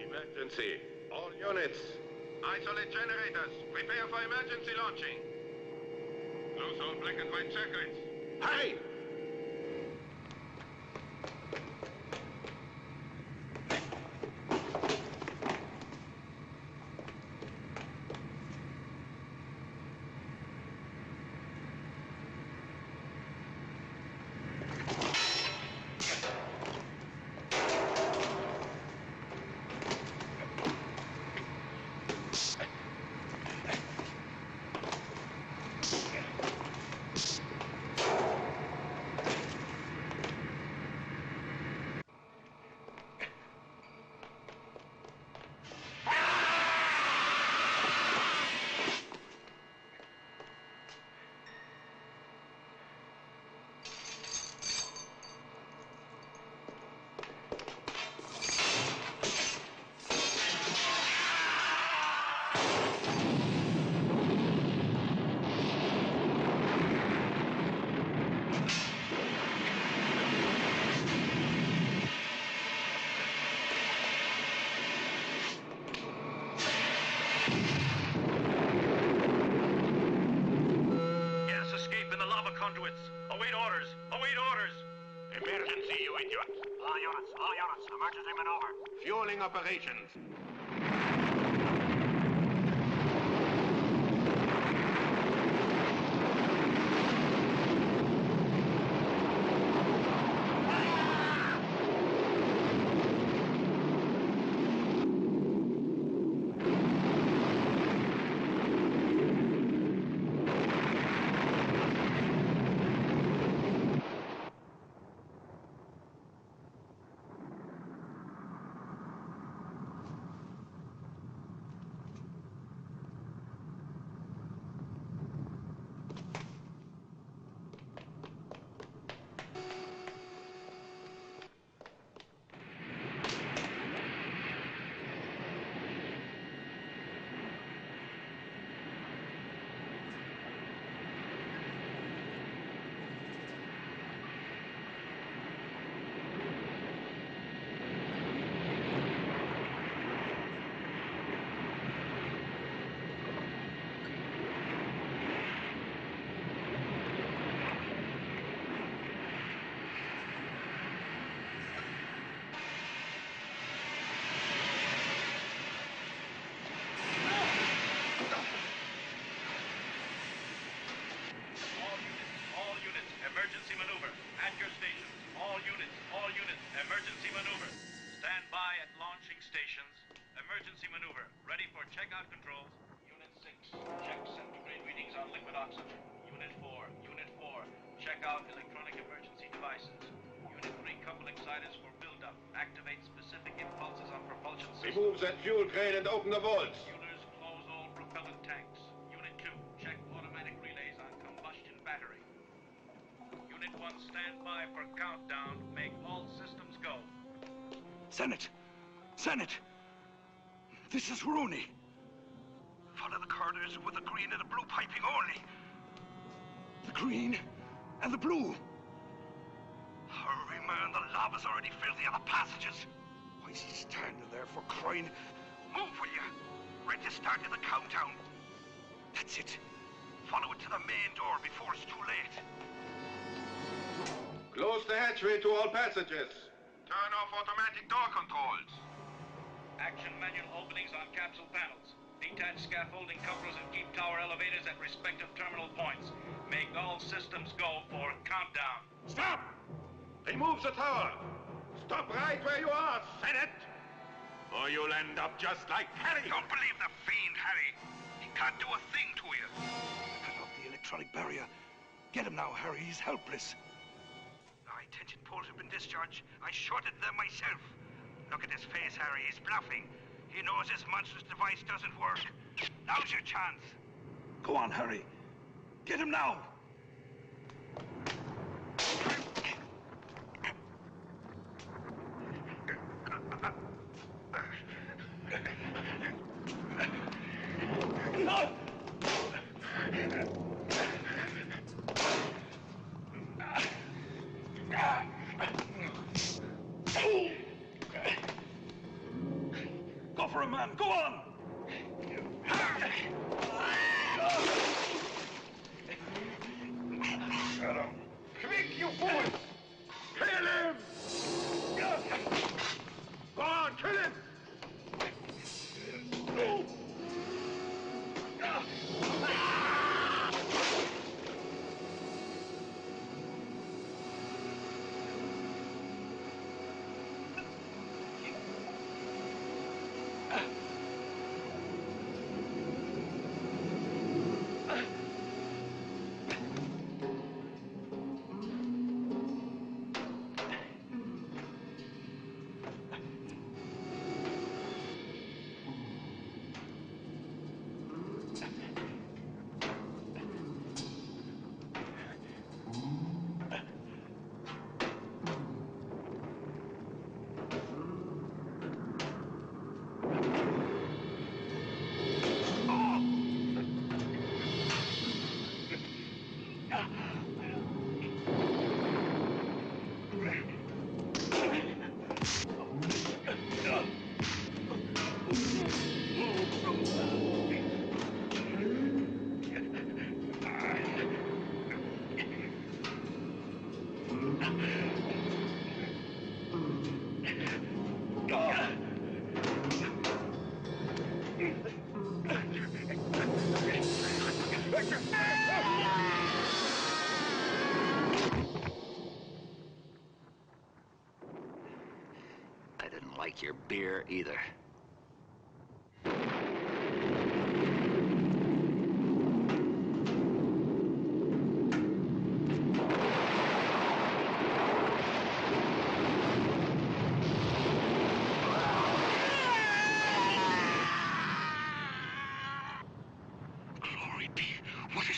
Emergency. All units.
Isolate generators. Prepare for emergency launching. Loose all black and white circuits.
Hurry!
Conduits. Await orders. Await orders.
Emergency, you idiot.
All units. Emergency maneuver.
Fueling operations.
oxygen. Unit 4, check out electronic emergency devices. Unit 3, couple exciters for buildup. Activate specific impulses on propulsion systems.
Remove that fuel crane and open the vaults.
Units, close all propellant tanks. Unit 2, check automatic relays on combustion battery. Unit 1, stand by for countdown. Make all systems go.
Sennet! Sennet! This is Rooney. Follow the corridors with the green and the blue piping only. The green and the blue. Hurry, man, the lava's already filled the other passages. Why is he standing there for crying? Move, will you? Rethe started the countdown. That's it. Follow it to the main door before it's too late.
Close the hatchway to all passengers. Turn off automatic door controls.
Action manual openings on capsule panels. Detach scaffolding couplers and keep tower elevators at respective terminal points. Make all systems go for countdown.
Stop! Remove the tower. Stop right where you are, Sennet. Or you'll end up just like Kary.
Don't believe the fiend, Harry. He can't do a thing to you. Cut off the electronic barrier. Get him now, Harry. He's helpless. My tension poles have been discharged. I shorted them myself. Look at his face, Harry. He's bluffing. He knows his monstrous device doesn't work. Now's your chance. Go on, Harry. Get him now. Go for him, man. Go on.
Shut up. Quick, you fool! Kill him! Go on, kill him!
I didn't like your beer either.
Glory be. What is it?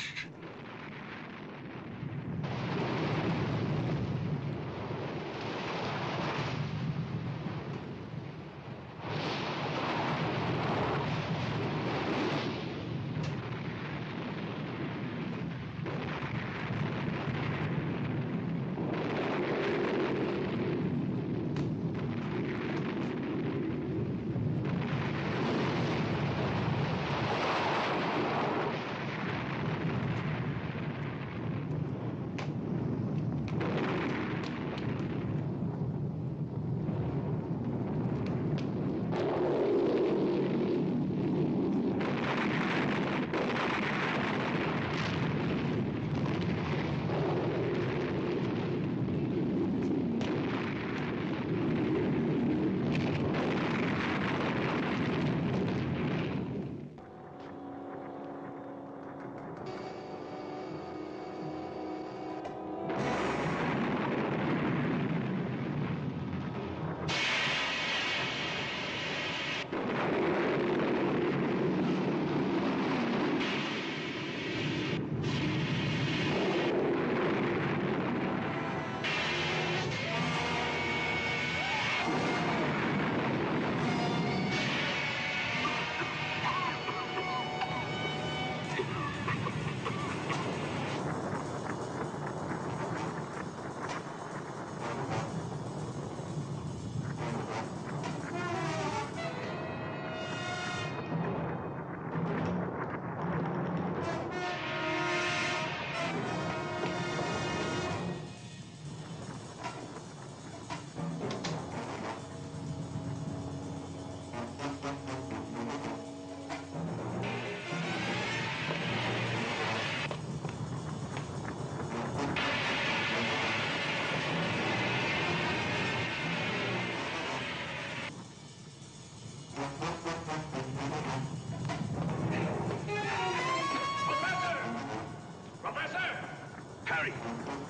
Kary,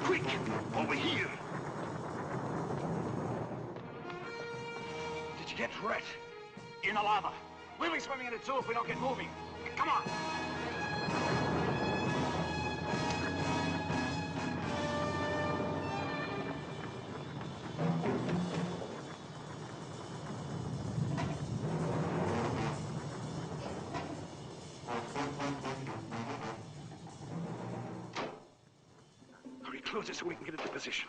quick, over here. Did you get Rethe? In the lava. We'll be swimming in it too if we don't get moving. Come on. Hurry, close it so we can get into position.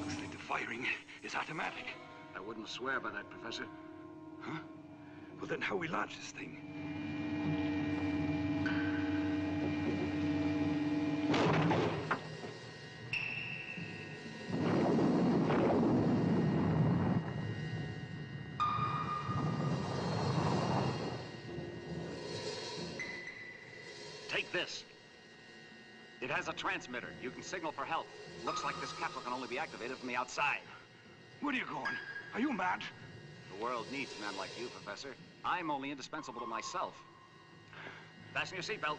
Looks like the firing is automatic.
I wouldn't swear by that, Professor.
Huh? Well, then how we launch this thing?
Take this. It has a transmitter. You can signal for help. Looks like this capsule can only be activated from the outside.
Where are you going? Are you mad?
The world needs men like you, Professor. I'm only indispensable to myself. Fasten your seatbelt.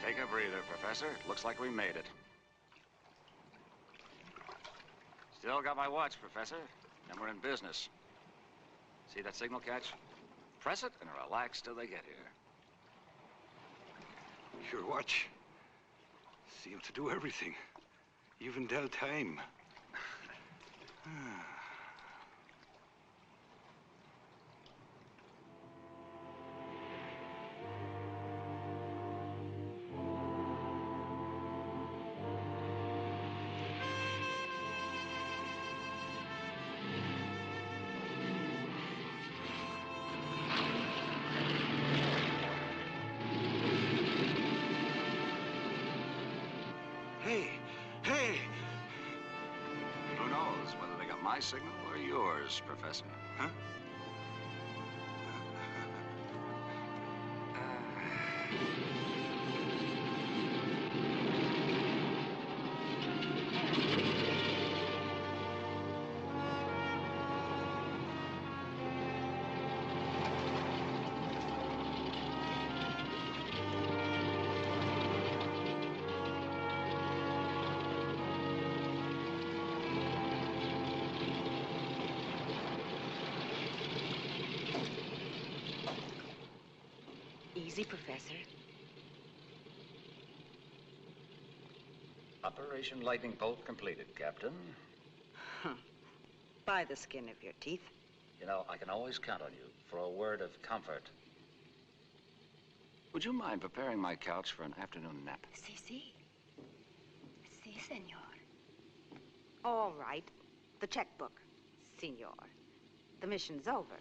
Take a breather, Professor. Looks like we made it. Still got my watch, Professor. And we're in business. See that signal catch? Press it and relax till they get here.
Your watch seems to do everything. Even tell time. Hey, hey!
Who knows whether they got my signal or yours, Professor?
Huh?
Easy, Professor.
Operation Lightning Bolt completed, Captain.
By the skin of your teeth.
You know, I can always count on you for a word of comfort. Would you mind preparing my couch for an afternoon nap?
Si, senor.
All right. The checkbook, senor. The mission's over.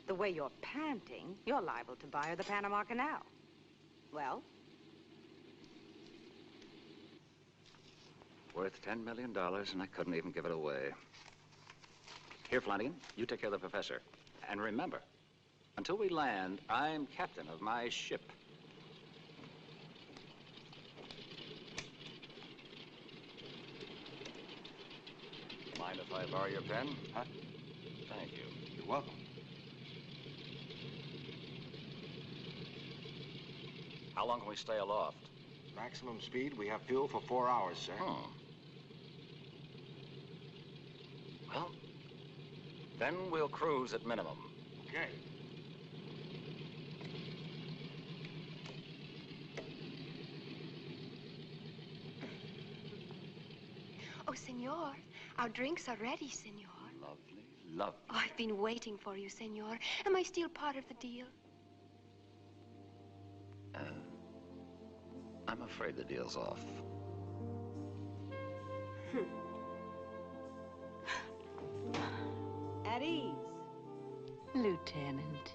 The way you're panting, you're liable to buy her the Panama Canal. Well?
Worth $10 million, and I couldn't even give it away. Here, Flanagan, you take care of the Professor. And remember, until we land, I'm captain of my ship. Mind if I borrow your pen?
Huh?
Thank you.
You're welcome.
How long can we stay aloft?
Maximum speed, we have fuel for 4 hours, sir.
Well, then we'll cruise at minimum.
Okay.
Oh, senor, our drinks are ready, senor.
Lovely, lovely.
Oh, I've been waiting for you, senor. Am I still part of the deal?
I'm afraid the deal's off.
At ease.
Lieutenant.